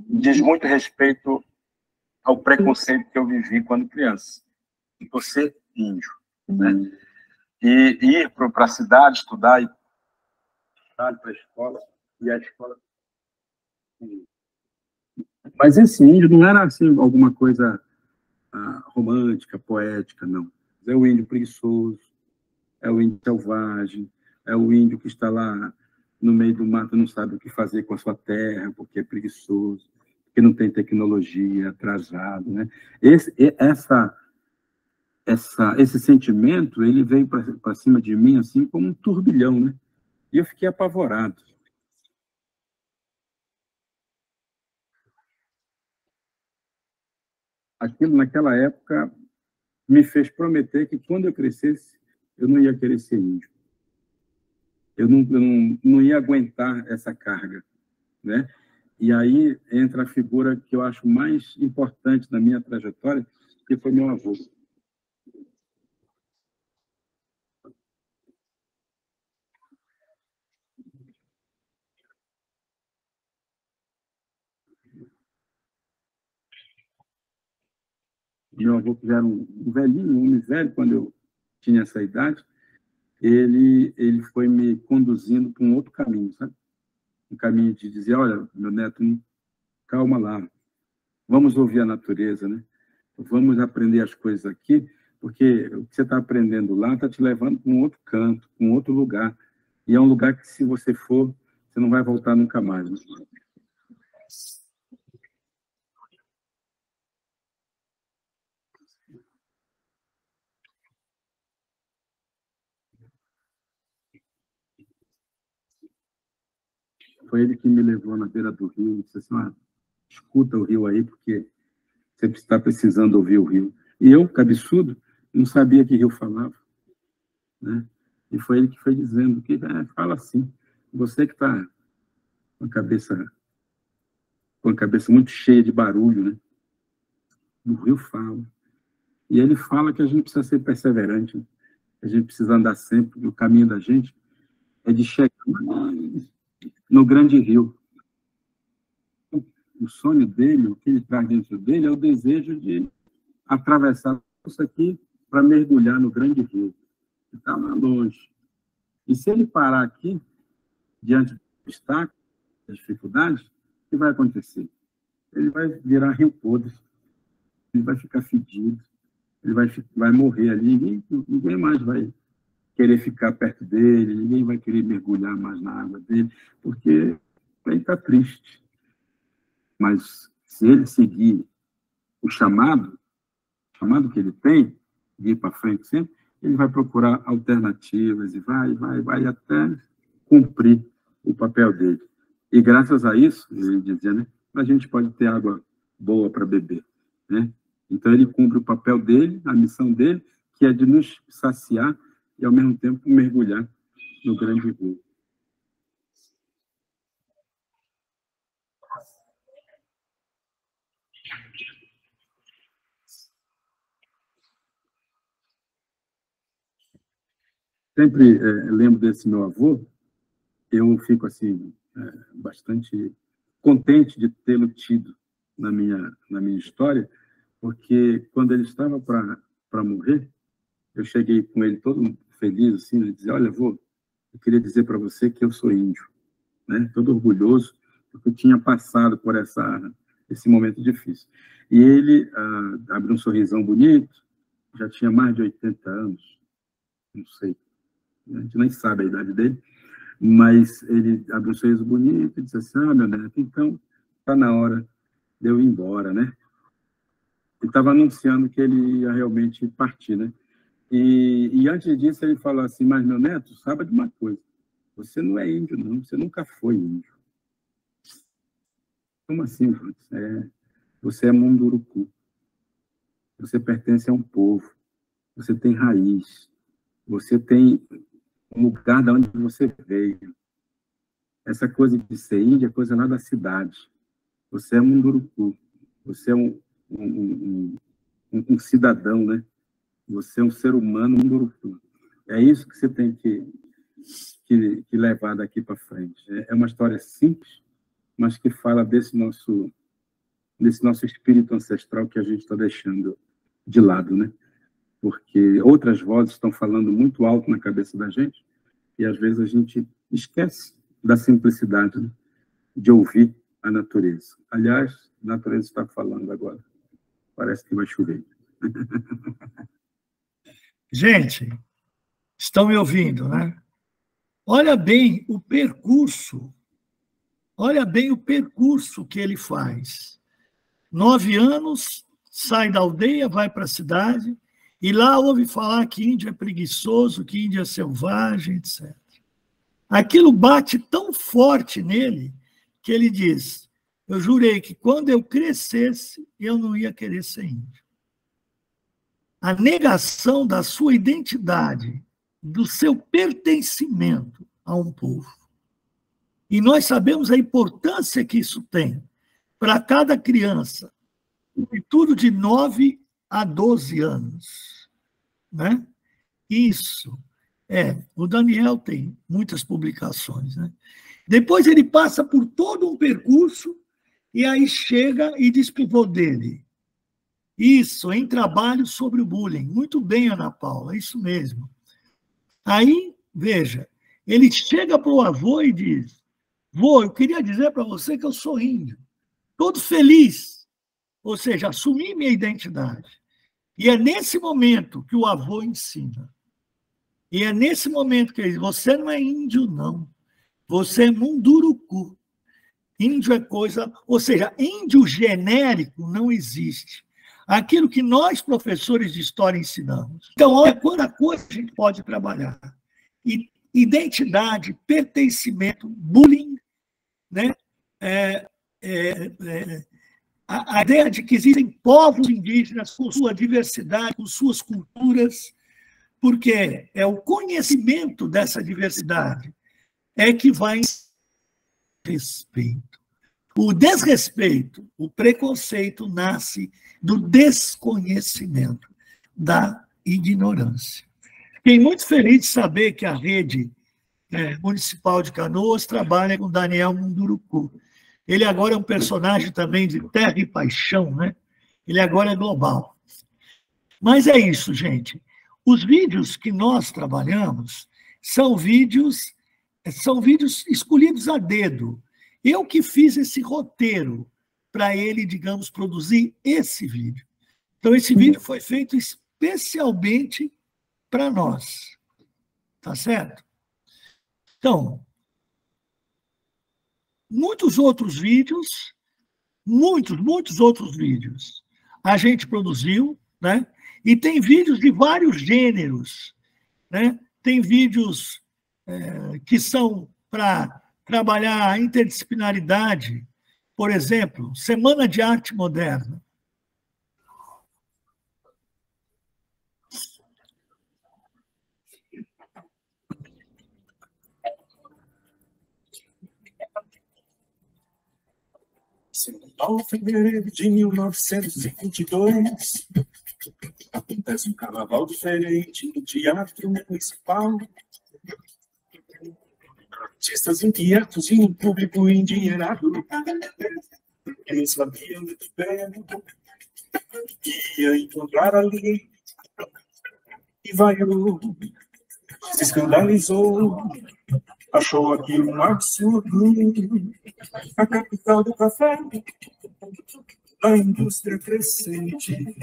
Diz muito respeito ao preconceito que eu vivi quando criança, por ser índio, né? E ir para a cidade estudar, ir para a escola, e a escola... Mas esse índio não era assim alguma coisa romântica, poética, não. É o índio preguiçoso, é o índio selvagem, é o índio que está lá no meio do mato, não sabe o que fazer com a sua terra, porque é preguiçoso, porque não tem tecnologia, atrasado, né? Esse sentimento, ele veio para cima de mim assim como um turbilhão, né? E eu fiquei apavorado. Aquilo, naquela época, me fez prometer que, quando eu crescesse, eu não ia querer ser índio. Eu não ia aguentar essa carga, né? E aí entra a figura que eu acho mais importante na minha trajetória, que foi meu avô. Meu avô, que era um velhinho, um homem velho, quando eu tinha essa idade, ele foi me conduzindo para um outro caminho, sabe? Um caminho de dizer, olha, meu neto, calma lá, vamos ouvir a natureza, né? Vamos aprender as coisas aqui, porque o que você está aprendendo lá está te levando para um outro canto, para um outro lugar. E é um lugar que, se você for, você não vai voltar nunca mais. Né? Foi ele que me levou na beira do rio e disse assim, escuta o rio aí, porque você está precisando ouvir o rio. E eu, cabeçudo, não sabia que rio falava, né? E foi ele que foi dizendo que fala assim. Você que está com a cabeça muito cheia de barulho, né? O rio fala. E ele fala que a gente precisa ser perseverante, né? A gente precisa andar sempre. O caminho da gente é de chegar no grande rio. O sonho dele, o que ele traz dentro dele, é o desejo de atravessar isso aqui para mergulhar no grande rio, que está lá longe. E se ele parar aqui, diante do obstáculo, das dificuldades, o que vai acontecer? Ele vai virar rio podre, ele vai ficar fedido, ele vai morrer ali, ninguém mais vai querer ficar perto dele, ninguém vai querer mergulhar mais na água dele, porque ele está triste. Mas se ele seguir o chamado que ele tem, de ir para frente sempre, ele vai procurar alternativas e vai até cumprir o papel dele. E graças a isso, ele dizia, né, a gente pode ter água boa para beber, né? Então ele cumpre o papel dele, a missão dele, que é de nos saciar e ao mesmo tempo mergulhar no grande rio. Sempre lembro desse meu avô, eu fico assim bastante contente de tê-lo tido na minha história, porque quando ele estava para morrer, eu cheguei com ele todo feliz, assim, ele dizia, olha, avô, eu queria dizer para você que eu sou índio, né? Todo orgulhoso, porque eu tinha passado por esse momento difícil. E ele abriu um sorrisão bonito, já tinha mais de 80 anos, não sei, a gente nem sabe a idade dele, mas ele abriu um sorriso bonito e disse assim, meu neto, então está na hora de eu ir embora, né? Ele estava anunciando que ele ia realmente partir, né? E antes disso ele falou assim, mas meu neto, saiba de uma coisa, você não é índio não, você nunca foi índio. Como assim, você é munduruku, você pertence a um povo, você tem raiz, você tem um lugar de onde você veio. Essa coisa de ser índio é coisa lá da cidade. Você é munduruku, você é um cidadão, né? Você é um ser humano munduruku. É isso que você tem que levar daqui para frente. É uma história simples, mas que fala desse nosso espírito ancestral que a gente está deixando de lado, né? Porque outras vozes estão falando muito alto na cabeça da gente e, às vezes, a gente esquece da simplicidade, né, de ouvir a natureza. Aliás, a natureza está falando agora. Parece que vai chover.
Gente, estão me ouvindo, né? Olha bem o percurso que ele faz. 9 anos, sai da aldeia, vai para a cidade, e lá ouve falar que índio é preguiçoso, que índio é selvagem, etc. Aquilo bate tão forte nele que ele diz, eu jurei que quando eu crescesse, eu não ia querer ser índio. A negação da sua identidade, do seu pertencimento a um povo. E nós sabemos a importância que isso tem para cada criança, e tudo de 9 a 12 anos, né? Isso. O Daniel tem muitas publicações, né? Depois ele passa por todo um percurso e aí chega e diz para o vô dele, isso, em trabalho sobre o bullying. Muito bem, Ana Paula, isso mesmo. Aí, veja, ele chega para o avô e diz, vô, eu queria dizer para você que eu sou índio. Todo feliz. Ou seja, assumi minha identidade. E é nesse momento que o avô ensina. E é nesse momento que ele diz, você não é índio, não. Você é munduruku. Índio é coisa... Ou seja, índio genérico não existe. Aquilo que nós, professores de história, ensinamos. Então, olha quanta coisa a gente pode trabalhar. Identidade, pertencimento, bullying, né? a ideia de que existem povos indígenas com sua diversidade, com suas culturas, porque é o conhecimento dessa diversidade é que vai respeito. O desrespeito, o preconceito nasce do desconhecimento, da ignorância. Fiquei muito feliz de saber que a rede municipal de Canoas trabalha com Daniel Munduruku. Ele agora é um personagem também de Terra e Paixão, né? Ele agora é global. Mas é isso, gente. Os vídeos que nós trabalhamos são vídeos escolhidos a dedo. Eu que fiz esse roteiro para ele, digamos, produzir esse vídeo. Então, esse vídeo foi feito especialmente para nós. Tá certo? Então, muitos outros vídeos a gente produziu, né? E tem vídeos de vários gêneros, né? Tem vídeos que são para trabalhar a interdisciplinaridade, por exemplo, Semana de Arte Moderna.
Ao fevereiro de 1922, acontece um carnaval diferente no Teatro Municipal. Artistas inquietos e um público endinheirado. Eles sabiam muito bem que ia encontrar ali. E vaiou, se escandalizou, achou aquilo um absurdo. A capital do café, a indústria crescente,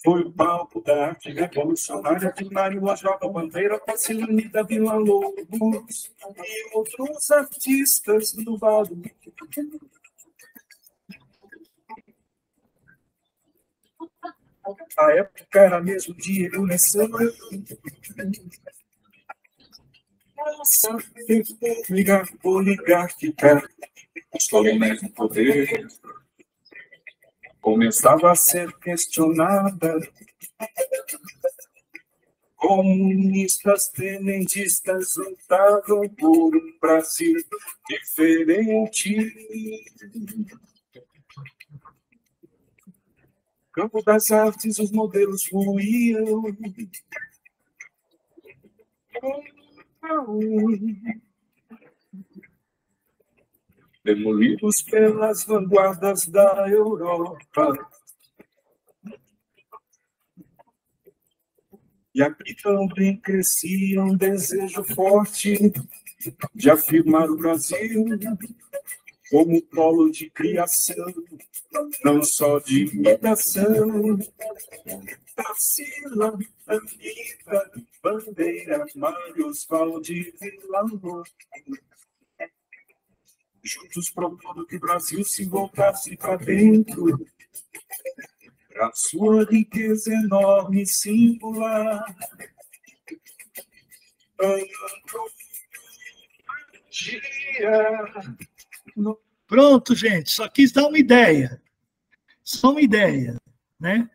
foi o palco da arte revolucionária de Mário Ajota Bandeira, Tassilani da Vila Lobos e outros artistas do Vale. A época era mesmo de ebulição. Nossa, república oligárquica, os colonéis no poder, começava a ser questionada. Comunistas, tenentistas lutavam por um Brasil diferente. Campo das artes, os modelos fluíam. Demolidos pelas vanguardas da Europa. E aqui também crescia um desejo forte de afirmar o Brasil como polo de criação, não só de imitação. Tarsila, Anitta, Bandeira, Mário Oswaldo e Vila Lobos. Juntos propondo que o Brasil se voltasse para dentro, para sua riqueza enorme e singular.
Pronto, gente, só quis dar uma ideia. Só uma ideia, né?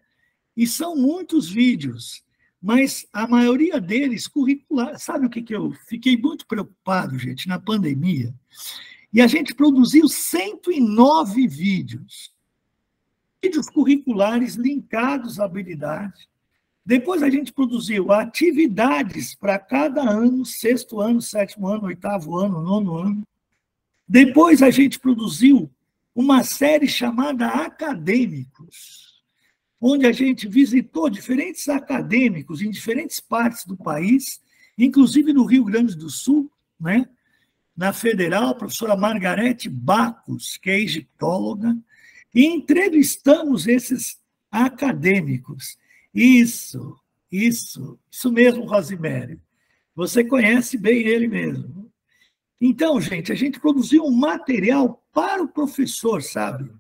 E são muitos vídeos, mas a maioria deles curricular. Sabe o que eu fiquei muito preocupado, gente, na pandemia? E a gente produziu 109 vídeos curriculares linkados à habilidade. Depois a gente produziu atividades para cada ano, 6º ano, 7º ano, 8º ano, 9º ano. Depois a gente produziu uma série chamada Acadêmicos, onde a gente visitou diferentes acadêmicos em diferentes partes do país, inclusive no Rio Grande do Sul, né? Na Federal, a professora Margarete Bacos, que é egiptóloga, e entrevistamos esses acadêmicos. Isso mesmo, Rosimério. Você conhece bem ele mesmo. Então, gente, a gente produziu um material para o professor, sabe?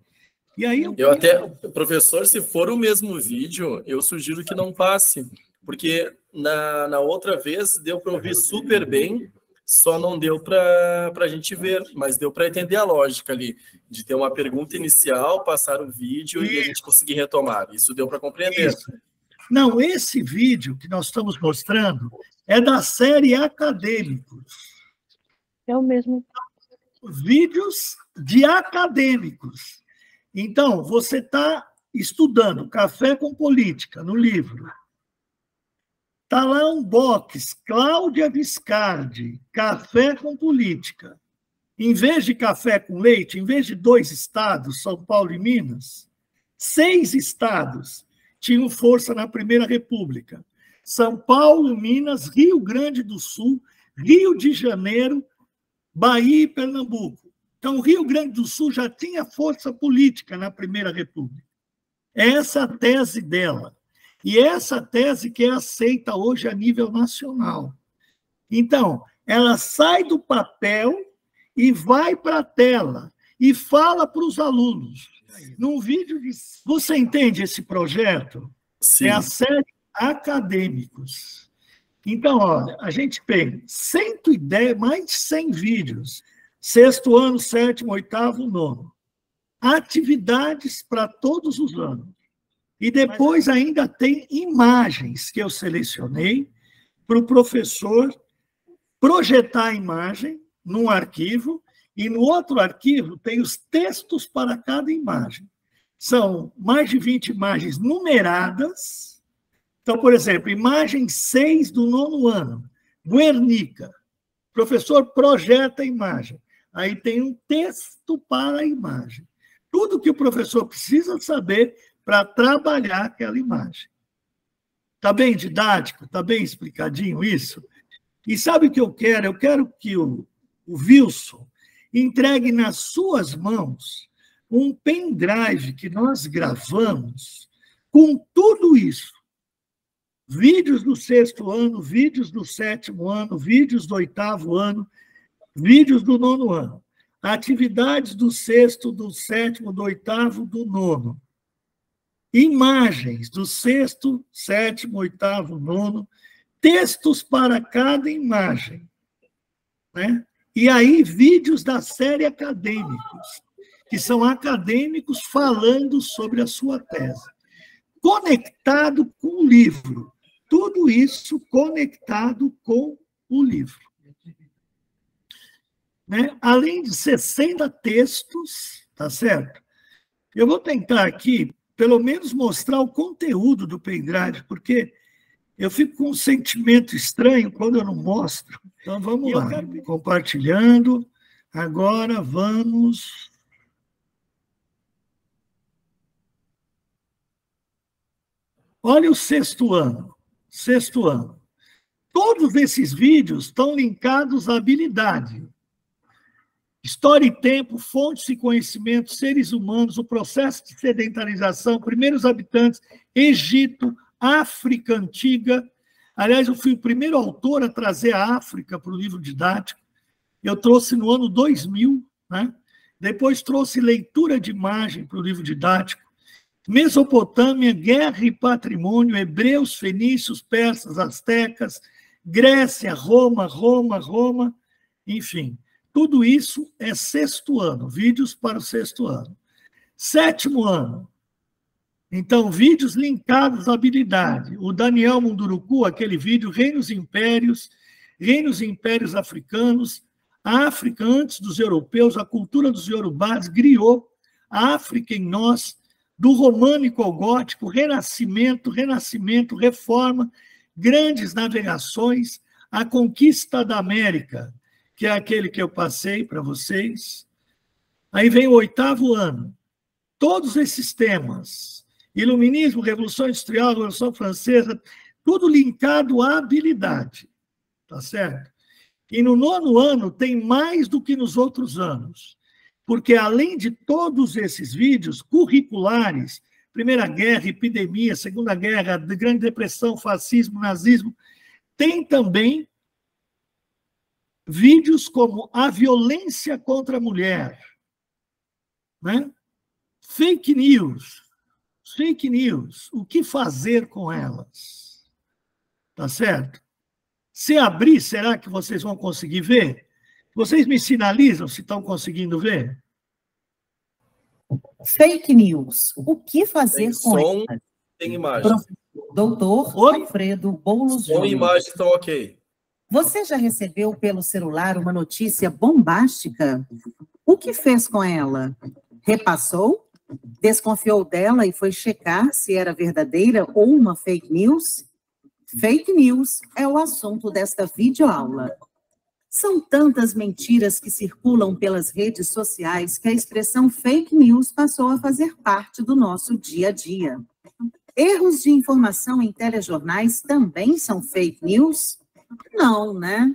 E aí
eu até, professor, se for o mesmo vídeo, eu sugiro que não passe, porque na outra vez deu para ouvir super bem, só não deu para a gente ver, mas deu para entender a lógica ali, de ter uma pergunta inicial, passar o vídeo e a gente conseguir retomar. Isso deu para compreender.
Isso. Não, esse vídeo que nós estamos mostrando é da série Acadêmicos.
É o mesmo.
Vídeos de acadêmicos. Então, você está estudando Café com Política, no livro. Está lá um box, Cláudia Viscardi, Café com Política. Em vez de café com leite, em vez de 2 estados, São Paulo e Minas, 6 estados tinham força na Primeira República. São Paulo, Minas, Rio Grande do Sul, Rio de Janeiro, Bahia e Pernambuco. Então, o Rio Grande do Sul já tinha força política na Primeira República. Essa é a tese dela. E essa tese que é aceita hoje a nível nacional. Então, ela sai do papel e vai para a tela e fala para os alunos. Num vídeo de... Você entende esse projeto?
Sim.
É a série Acadêmicos. Então, olha, a gente tem 110, mais de 100 vídeos. 6º ano, 7º, 8º, 9º. Atividades para todos os anos. E depois ainda tem imagens que eu selecionei para o professor projetar a imagem num arquivo, e no outro arquivo tem os textos para cada imagem. São mais de 20 imagens numeradas. Então, por exemplo, imagem 6 do 9º ano, Guernica. O professor projeta a imagem. Aí tem um texto para a imagem. Tudo que o professor precisa saber para trabalhar aquela imagem. Está bem didático? Está bem explicadinho isso? E sabe o que eu quero? Eu quero que o Wilson entregue nas suas mãos um pendrive que nós gravamos com tudo isso. Vídeos do 6º ano, vídeos do 7º ano, vídeos do 8º ano, vídeos do 9º ano. Atividades do 6º, do 7º, do 8º, do 9º. Imagens do 6º, 7º, 8º, 9º, textos para cada imagem, né? E aí vídeos da série Acadêmicos, que são acadêmicos falando sobre a sua tese. Conectado com o livro. Tudo isso conectado com o livro. Né? Além de 60 textos, tá certo? Eu vou tentar aqui, pelo menos, mostrar o conteúdo do pendrive, porque eu fico com um sentimento estranho quando eu não mostro. Então, vamos lá. Compartilhando. Agora, vamos... Olha o 6º ano. 6º ano. Todos esses vídeos estão linkados à habilidade. História e tempo, fontes e conhecimento, seres humanos, o processo de sedentarização, primeiros habitantes, Egito, África Antiga. Aliás, eu fui o primeiro autor a trazer a África para o livro didático. Eu trouxe no ano 2000, né? Depois trouxe leitura de imagem para o livro didático. Mesopotâmia, guerra e patrimônio, hebreus, fenícios, persas, astecas, Grécia, Roma, enfim. Tudo isso é 6º ano, vídeos para o 6º ano. 7º ano. Então, vídeos linkados à habilidade. O Daniel Munduruku, aquele vídeo, Reinos e Impérios Africanos, a África antes dos europeus, a cultura dos iorubás, griot, a África em nós, do românico ao gótico, renascimento, reforma, grandes navegações, a conquista da América, que é aquele que eu passei para vocês. Aí vem o 8º ano. Todos esses temas, iluminismo, Revolução Industrial, Revolução Francesa, tudo linkado à habilidade, tá certo? E no 9º ano tem mais do que nos outros anos, porque além de todos esses vídeos curriculares, Primeira Guerra, epidemia, Segunda Guerra, Grande Depressão, fascismo, nazismo, tem também vídeos como a violência contra a mulher, né? Fake news, o que fazer com elas? Tá certo? Se abrir, será que vocês vão conseguir ver? Vocês me sinalizam se estão conseguindo ver?
Fake news. O que fazer
Tem
com
som,
elas?
tem imagem.
Professor Doutor
Oi?
Alfredo Boulos
Som e
Júnior.
imagem estão ok.
Você já recebeu pelo celular uma notícia bombástica? O que fez com ela? Repassou? Desconfiou dela e foi checar se era verdadeira ou uma fake news? Fake news é o assunto desta videoaula. São tantas mentiras que circulam pelas redes sociais que a expressão fake news passou a fazer parte do nosso dia a dia. Erros de informação em telejornais também são fake news? Não, né?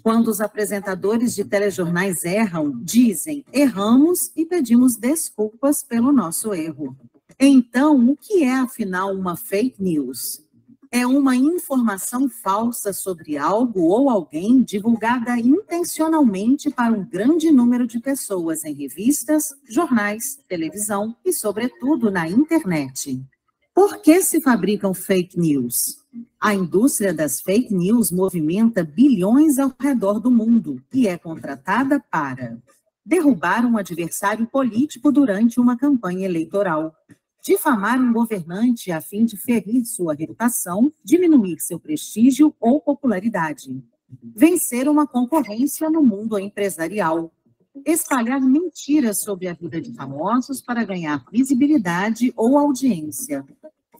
Quando os apresentadores de telejornais erram, dizem, erramos e pedimos desculpas pelo nosso erro. Então, o que é, afinal, uma fake news? É uma informação falsa sobre algo ou alguém divulgada intencionalmente para um grande número de pessoas em revistas, jornais, televisão e, sobretudo, na internet. Por que se fabricam fake news? A indústria das fake news movimenta bilhões ao redor do mundo e é contratada para derrubar um adversário político durante uma campanha eleitoral, difamar um governante a fim de ferir sua reputação, diminuir seu prestígio ou popularidade, vencer uma concorrência no mundo empresarial, espalhar mentiras sobre a vida de famosos para ganhar visibilidade ou audiência,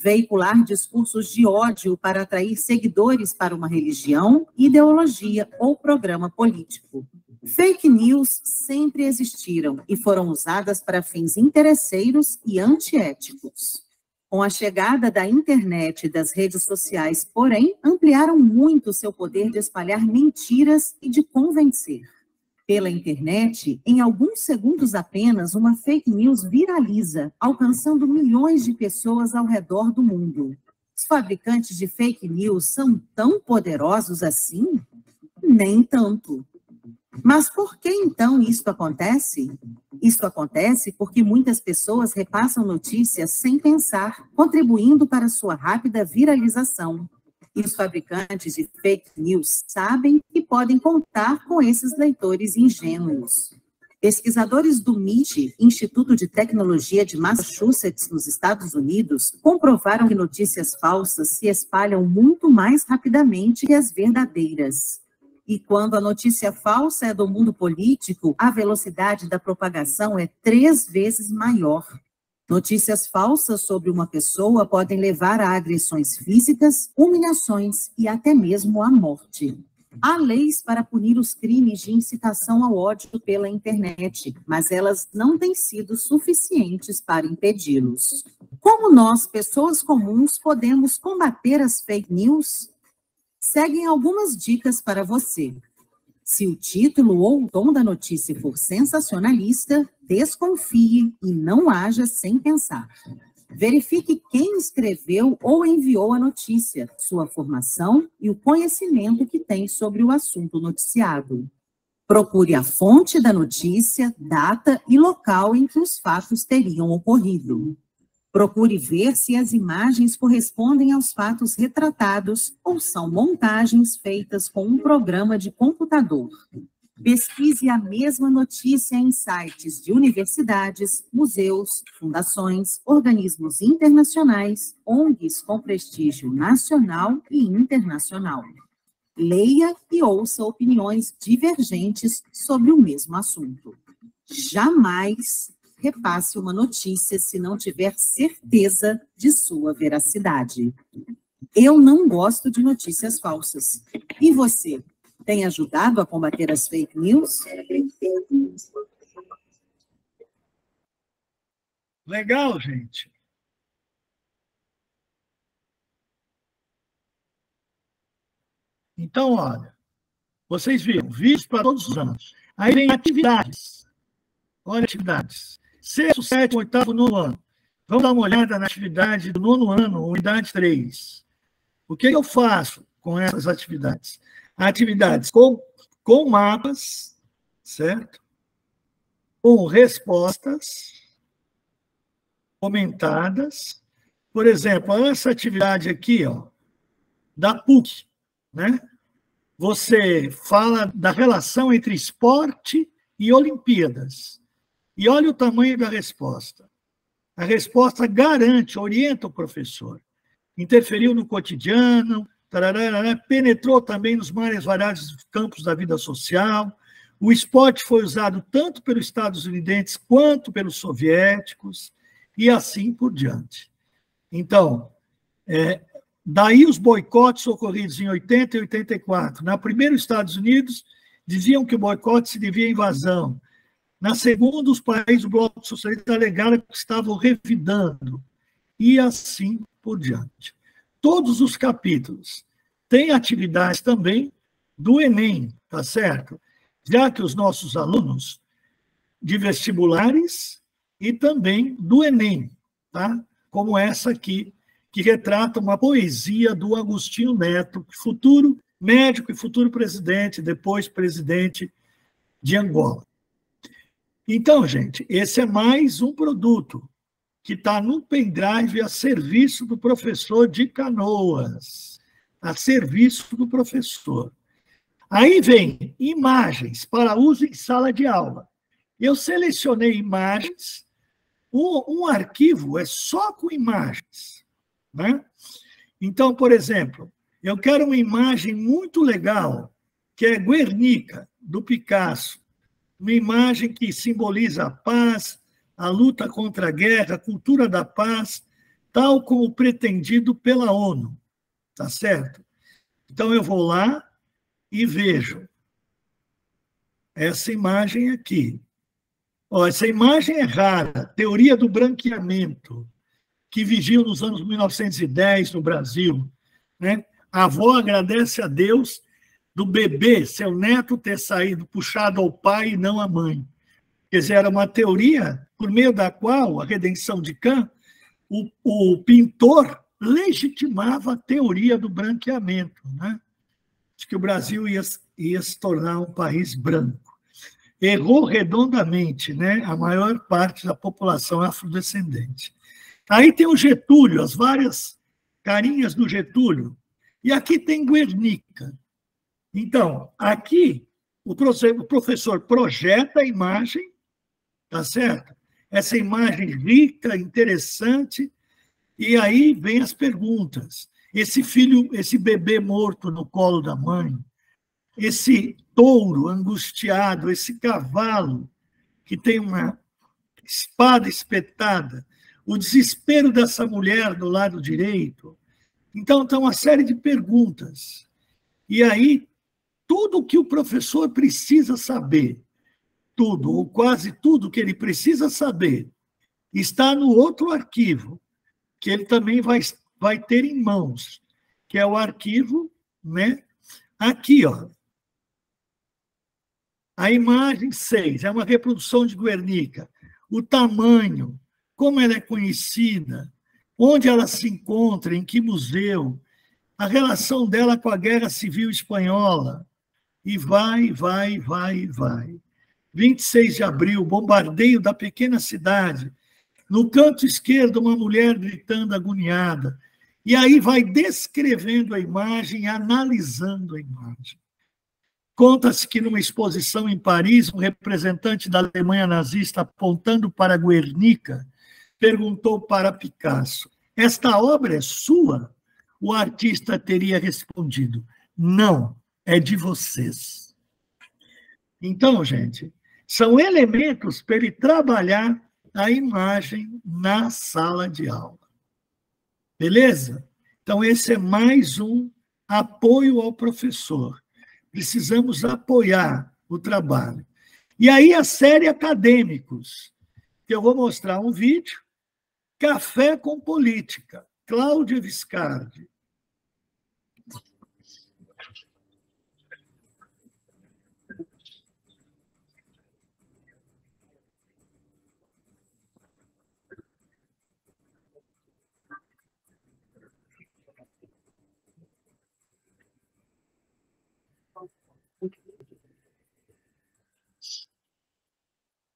veicular discursos de ódio para atrair seguidores para uma religião, ideologia ou programa político. Fake news sempre existiram e foram usadas para fins interesseiros e antiéticos. Com a chegada da internet e das redes sociais, porém, ampliaram muito seu poder de espalhar mentiras e de convencer. Pela internet, em alguns segundos apenas, uma fake news viraliza, alcançando milhões de pessoas ao redor do mundo. Os fabricantes de fake news são tão poderosos assim? Nem tanto. Mas por que então isto acontece? Isto acontece porque muitas pessoas repassam notícias sem pensar, contribuindo para sua rápida viralização. E os fabricantes de fake news sabem que podem contar com esses leitores ingênuos. Pesquisadores do MIT, Instituto de Tecnologia de Massachusetts, nos Estados Unidos, comprovaram que notícias falsas se espalham muito mais rapidamente que as verdadeiras. E quando a notícia falsa é do mundo político, a velocidade da propagação é 3 vezes maior. Notícias falsas sobre uma pessoa podem levar a agressões físicas, humilhações e até mesmo à morte. Há leis para punir os crimes de incitação ao ódio pela internet, mas elas não têm sido suficientes para impedi-los. Como nós, pessoas comuns, podemos combater as fake news? Seguem algumas dicas para você. Se o título ou o tom da notícia for sensacionalista, desconfie e não haja sem pensar. Verifique quem escreveu ou enviou a notícia, sua formação e o conhecimento que tem sobre o assunto noticiado. Procure a fonte da notícia, data e local em que os fatos teriam ocorrido. Procure ver se as imagens correspondem aos fatos retratados ou são montagens feitas com um programa de computador. Pesquise a mesma notícia em sites de universidades, museus, fundações, organismos internacionais, ONGs com prestígio nacional e internacional. Leia e ouça opiniões divergentes sobre o mesmo assunto. Jamais repasse uma notícia se não tiver certeza de sua veracidade. Eu não gosto de notícias falsas. E você, tem ajudado a combater as fake news?
Legal, gente. Então, olha, vocês viram, vídeos para todos os anos. Aí vem atividades. Olha, atividades. 6º, 7º, 8º, 9º ano. Vamos dar uma olhada na atividade do 9º ano, unidade 3. O que eu faço com essas atividades? Atividades com mapas, certo? Com respostas comentadas. Por exemplo, essa atividade aqui, ó, da PUC, né? você fala da relação entre esporte e Olimpíadas. E olha o tamanho da resposta. A resposta garante, orienta o professor. Interferiu no cotidiano, penetrou também nos mais variados campos da vida social. O esporte foi usado tanto pelos estadunidenses quanto pelos soviéticos, e assim por diante. Então, daí os boicotes ocorridos em 80 e 84. Na primeira, os Estados Unidos diziam que o boicote se devia à invasão. Na segunda, os países do bloco socialista alegaram que estavam revidando, e assim por diante. Todos os capítulos têm atividades também do Enem, tá certo? Já que os nossos alunos de vestibulares e também do Enem, tá? Como essa aqui, que retrata uma poesia do Agostinho Neto, futuro médico e futuro presidente, depois presidente de Angola. Então, gente, esse é mais um produto que está no pendrive a serviço do professor de Canoas, a serviço do professor. Aí vem imagens para uso em sala de aula. Eu selecionei imagens, um arquivo é só com imagens, né? Então, por exemplo, eu quero uma imagem muito legal, que é Guernica, do Picasso, uma imagem que simboliza a paz, a luta contra a guerra, a cultura da paz, tal como pretendido pela ONU, tá certo? Então, eu vou lá e vejo essa imagem aqui. Ó, essa imagem é rara, teoria do branqueamento, que vigiu nos anos 1910 no Brasil, né? A avó agradece a Deus do bebê, seu neto, ter saído puxado ao pai e não à mãe. Quer dizer, era uma teoria por meio da qual a redenção de Kant, o pintor legitimava a teoria do branqueamento, né? De que o Brasil ia se tornar um país branco. Errou redondamente, né? A maior parte da população afrodescendente. Aí tem o Getúlio, as várias carinhas do Getúlio. E aqui tem Guernica. Então, aqui o professor projeta a imagem, tá certo? Essa imagem rica, interessante, e aí vem as perguntas. Esse filho, esse bebê morto no colo da mãe, esse touro angustiado, esse cavalo que tem uma espada espetada, o desespero dessa mulher do lado direito. Então, tem uma série de perguntas. E aí, tudo que o professor precisa saber, tudo, ou quase tudo que ele precisa saber, está no outro arquivo, que ele também vai ter em mãos, que é o arquivo, né? Aqui, ó. A imagem 6 é uma reprodução de Guernica. O tamanho, como ela é conhecida, onde ela se encontra, em que museu, a relação dela com a Guerra Civil Espanhola, e vai. 26 de abril, bombardeio da pequena cidade. No canto esquerdo, uma mulher gritando agoniada. E aí vai descrevendo a imagem, analisando a imagem. Conta-se que numa exposição em Paris, um representante da Alemanha nazista, apontando para Guernica, perguntou para Picasso: esta obra é sua? O artista teria respondido: não, é de vocês. Então, gente, são elementos para ele trabalhar a imagem na sala de aula. Beleza? Então, esse é mais um apoio ao professor. Precisamos apoiar o trabalho. E aí a série Acadêmicos, que eu vou mostrar um vídeo, Café com Política, Cláudia Viscardi.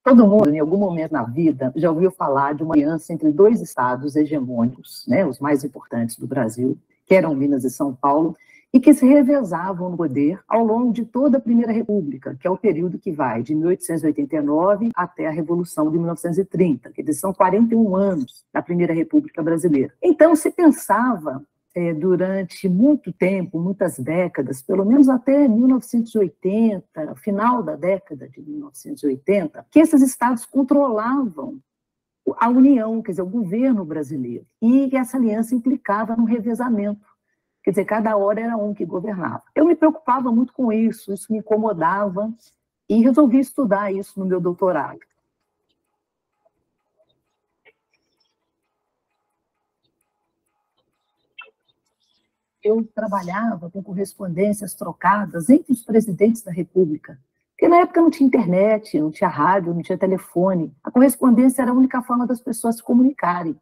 Todo mundo, em algum momento na vida, já ouviu falar de uma aliança entre dois estados hegemônicos, né, os mais importantes do Brasil, que eram Minas e São Paulo, e que se revezavam no poder ao longo de toda a Primeira República, que é o período que vai de 1889 até a Revolução de 1930, que são 41 anos da Primeira República Brasileira. Então, se pensava, durante muito tempo, muitas décadas, pelo menos até 1980, final da década de 1980, que esses estados controlavam a União, quer dizer, o governo brasileiro, e que essa aliança implicava no revezamento. Quer dizer, cada hora era um que governava. Eu me preocupava muito com isso me incomodava, e resolvi estudar isso no meu doutorado. Eu trabalhava com correspondências trocadas entre os presidentes da República, porque na época não tinha internet, não tinha rádio, não tinha telefone. A correspondência era a única forma das pessoas se comunicarem.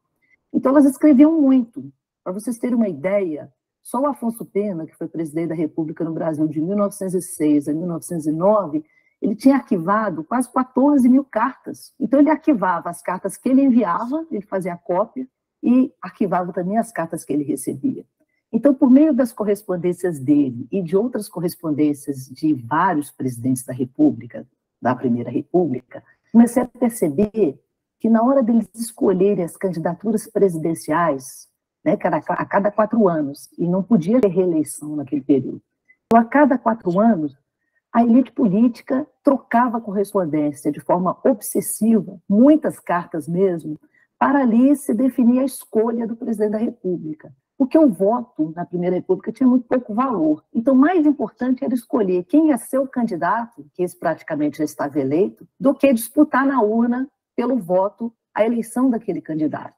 Então, elas escreviam muito. Para vocês terem uma ideia, só o Afonso Pena, que foi presidente da República no Brasil de 1906 a 1909, ele tinha arquivado quase 14 mil cartas. Então, ele arquivava as cartas que ele enviava, ele fazia a cópia, e arquivava também as cartas que ele recebia. Então, por meio das correspondências dele e de outras correspondências de vários presidentes da República, da Primeira República, comecei a perceber que na hora deles escolherem as candidaturas presidenciais, né, que era a cada 4 anos, e não podia ter reeleição naquele período. Então, a cada 4 anos, a elite política trocava correspondência de forma obsessiva, muitas cartas mesmo, para ali se definir a escolha do presidente da República. Porque o voto na Primeira República tinha muito pouco valor. Então, mais importante era escolher quem ia ser o candidato, que esse praticamente já estava eleito, do que disputar na urna, pelo voto, a eleição daquele candidato.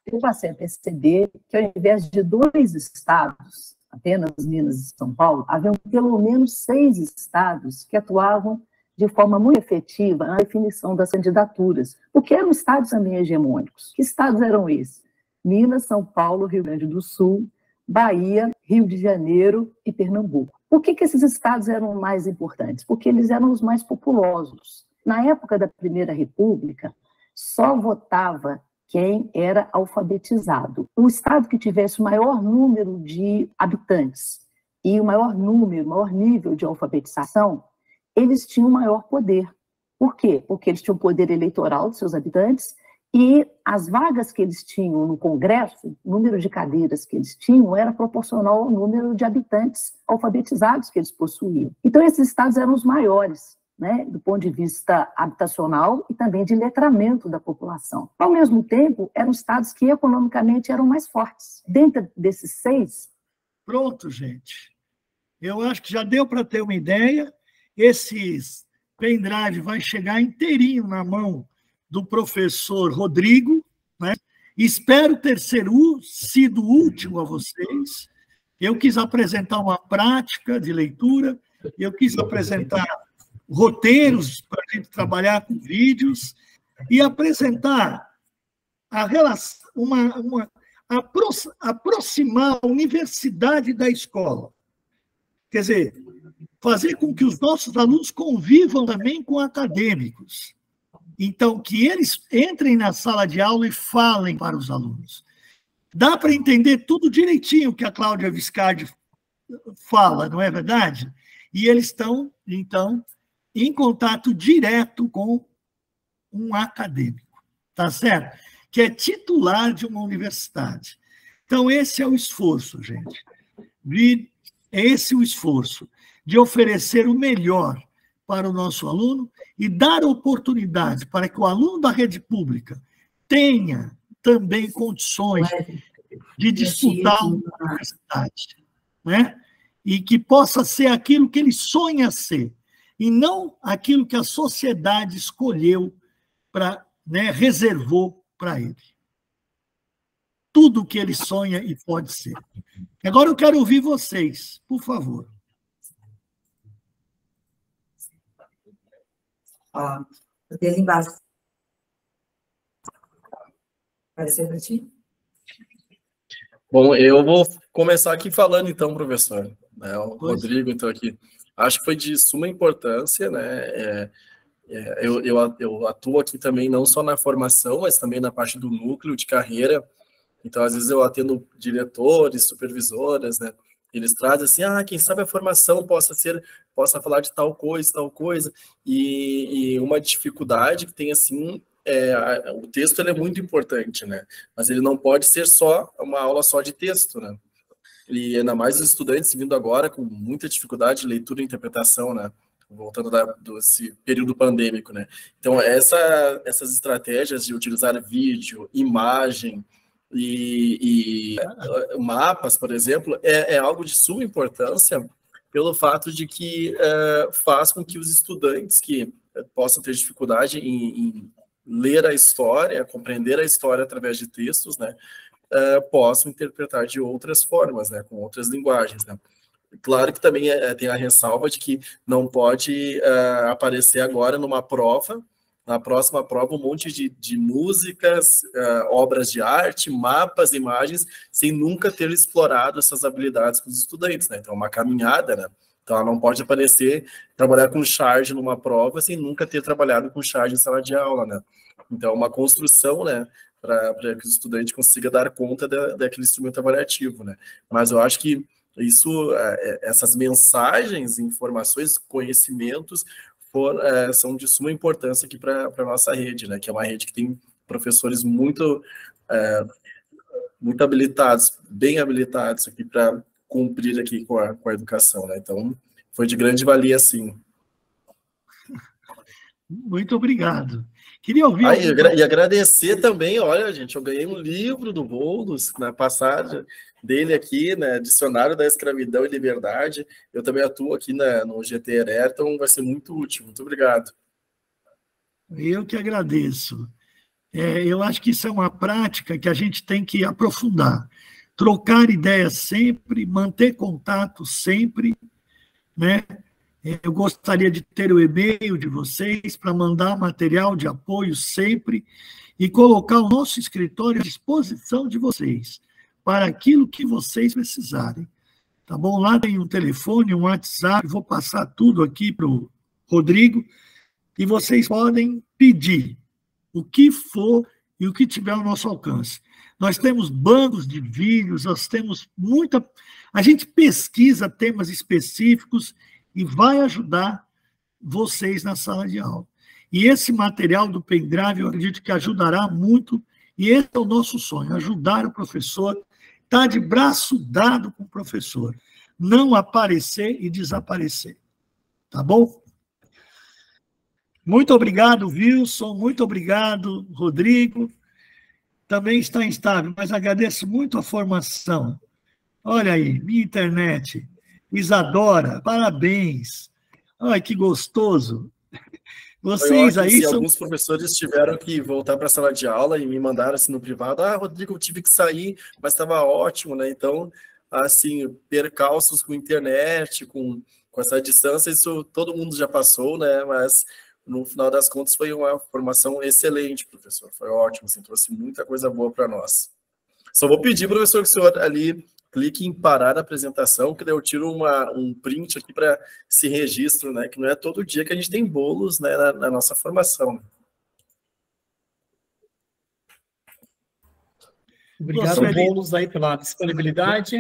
Eu passei a perceber que, ao invés de 2 estados, apenas Minas e São Paulo, haviam pelo menos 6 estados que atuavam de forma muito efetiva na definição das candidaturas, porque eram estados também hegemônicos. Que estados eram esses? Minas, São Paulo, Rio Grande do Sul, Bahia, Rio de Janeiro e Pernambuco. Por que esses estados eram mais importantes? Porque eles eram os mais populosos. Na época da Primeira República, só votava quem era alfabetizado. O estado que tivesse o maior número de habitantes e o maior nível de alfabetização, eles tinham maior poder. Por quê? Porque eles tinham poder eleitoral de seus habitantes e as vagas que eles tinham no Congresso, o número de cadeiras que eles tinham, era proporcional ao número de habitantes alfabetizados que eles possuíam. Então, esses estados eram os maiores, né, do ponto de vista habitacional e também de letramento da população. Ao mesmo tempo, eram estados que economicamente eram mais fortes. Dentro desses 6...
Pronto, gente. Eu acho que já deu para ter uma ideia. Esses pendrive vai chegar inteirinho na mão do professor Rodrigo, né? Espero ter sido útil a vocês. Eu quis apresentar uma prática de leitura, eu quis apresentar roteiros para a gente trabalhar com vídeos e apresentar a relação, aproximar a universidade da escola. Quer dizer, fazer com que os nossos alunos convivam também com acadêmicos. Então, que eles entrem na sala de aula e falem para os alunos. Dá para entender tudo direitinho que a Cláudia Viscardi fala, não é verdade? E eles estão, então, em contato direto com um acadêmico, tá certo? Que é titular de uma universidade. Então, esse é o esforço, gente. Esse é o esforço de oferecer o melhor para o nosso aluno e dar oportunidade para que o aluno da rede pública tenha condições de disputar uma universidade, né? E que possa ser aquilo que ele sonha ser, e não aquilo que a sociedade escolheu, reservou para ele. Tudo o que ele sonha e pode ser. Agora eu quero ouvir vocês, por favor.
Ó, o dedo embaixo. Apareceu para ti?
Bom, eu vou começar aqui falando, então, professor. O Rodrigo, então, aqui. Acho que foi de suma importância, né? Eu atuo aqui também não só na formação, mas também na parte do núcleo de carreira. Então, às vezes eu atendo diretores, supervisoras, né? Eles trazem assim, quem sabe a formação possa falar de tal coisa, e uma dificuldade que tem, assim, o texto ele é muito importante, né? Mas ele não pode ser só uma aula só de texto, né? E ainda mais os estudantes vindo agora com muita dificuldade de leitura e interpretação, né? Voltando desse período pandêmico, né? Então, essas estratégias de utilizar vídeo, imagem e mapas, por exemplo, é algo de suma importância pelo fato de que faz com que os estudantes que possam ter dificuldade em ler a história, compreender a história através de textos, né, possam interpretar de outras formas, né, com outras linguagens, né. Claro que também tem a ressalva de que não pode aparecer agora numa prova, na próxima prova, um monte de músicas, obras de arte, mapas, imagens, sem nunca ter explorado essas habilidades com os estudantes, né? Então, é uma caminhada, né? Então, ela não pode aparecer, trabalhar com charge numa prova, sem nunca ter trabalhado com charge em sala de aula, né? Então, é uma construção, né? Para que o estudante consiga dar conta daquele instrumento avaliativo, né? Mas eu acho que essas mensagens, informações, conhecimentos são de suma importância aqui para a nossa rede, né? Que é uma rede que tem professores muito habilitados, bem habilitados aqui para cumprir aqui com a educação, né? Então, foi de grande valia, sim.
Muito obrigado. Queria ouvir...
E agradecer também, olha, gente, eu ganhei um livro do Boulos na passagem dele aqui, né, Dicionário da Escravidão e Liberdade. Eu também atuo aqui no GTRE, então vai ser muito útil. Muito obrigado.
Eu que agradeço. Eu acho que isso é uma prática que a gente tem que aprofundar. Trocar ideias sempre, manter contato sempre, né? Eu gostaria de ter o e-mail de vocês para mandar material de apoio sempre e colocar o nosso escritório à disposição de vocês para aquilo que vocês precisarem. Tá bom? Lá tem um telefone, um WhatsApp, vou passar tudo aqui para o Rodrigo e vocês podem pedir o que for e o que tiver ao nosso alcance. Nós temos bancos de vídeos, nós temos muita... A gente pesquisa temas específicos e vai ajudar vocês na sala de aula. E esse material do pendrive, eu acredito que ajudará muito, e esse é o nosso sonho, ajudar o professor, estar de braço dado com o professor, não aparecer e desaparecer. Tá bom? Muito obrigado, Wilson, muito obrigado, Rodrigo. Também está instável, mas agradeço muito a formação. Olha aí, minha internet. Isadora, parabéns. Ai, que gostoso. Vocês aí são...
Alguns professores tiveram que voltar para a sala de aula e me mandaram assim no privado, Rodrigo, eu tive que sair, mas estava ótimo, né? Então, assim, percalços com internet, com essa distância, isso todo mundo já passou, né? Mas, no final das contas, foi uma formação excelente, professor. Foi ótimo, assim, trouxe muita coisa boa para nós. Só vou pedir, professor, que o senhor ali... clique em parar a apresentação, que daí eu tiro um print aqui para esse registro, né? Que não é todo dia que a gente tem bolos, né, na nossa formação.
Obrigado, Boulos, aí pela disponibilidade.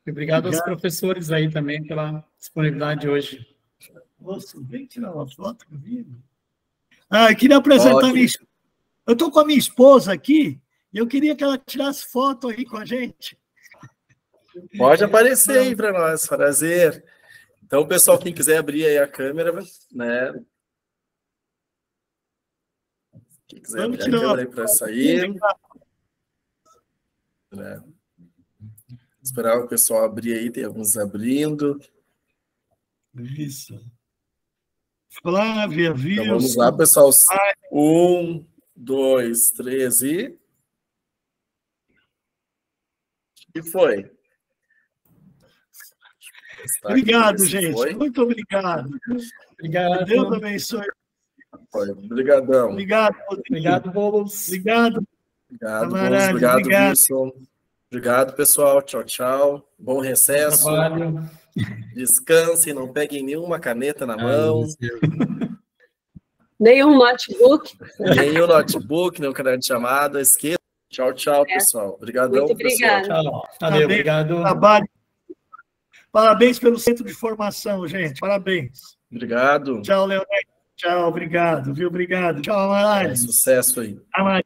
E obrigado aos professores aí também pela disponibilidade hoje.
Nossa, vem tirar uma foto comigo. Eu queria apresentar Eu estou com a minha esposa aqui e eu queria que ela tirasse foto aí com a gente.
Pode aparecer aí para nós, prazer. Então, pessoal, quem quiser abrir aí a câmera, né? Quem quiser abrir a câmera aí para sair. Né? Esperar o pessoal abrir aí, tem alguns abrindo.
Isso. Flávia, Wilson.
Então, vamos lá, pessoal. 1, 2, 3 e... E foi.
Obrigado, gente. Foi. Muito obrigado.
Obrigado.
Deus abençoe.
Obrigadão.
Obrigado,
Rodrigo. Obrigado, Boulos.
Obrigado.
Obrigado, Boulos. Obrigado, Wilson. Obrigado, pessoal. Tchau, tchau. Bom recesso.
Trabalho.
Descansem, não peguem nenhuma caneta na mão.
Nenhum notebook.
Nem o notebook, nem o caderno de chamada. Esqueça. Tchau, tchau, pessoal. Obrigadão,
Muito obrigada.
Tchau. Valeu, obrigado.
Parabéns pelo centro de formação, gente. Parabéns.
Obrigado.
Tchau, Leonete. Tchau, obrigado. Viu? Obrigado. Tchau, Amaral.
Sucesso aí.
Amaral.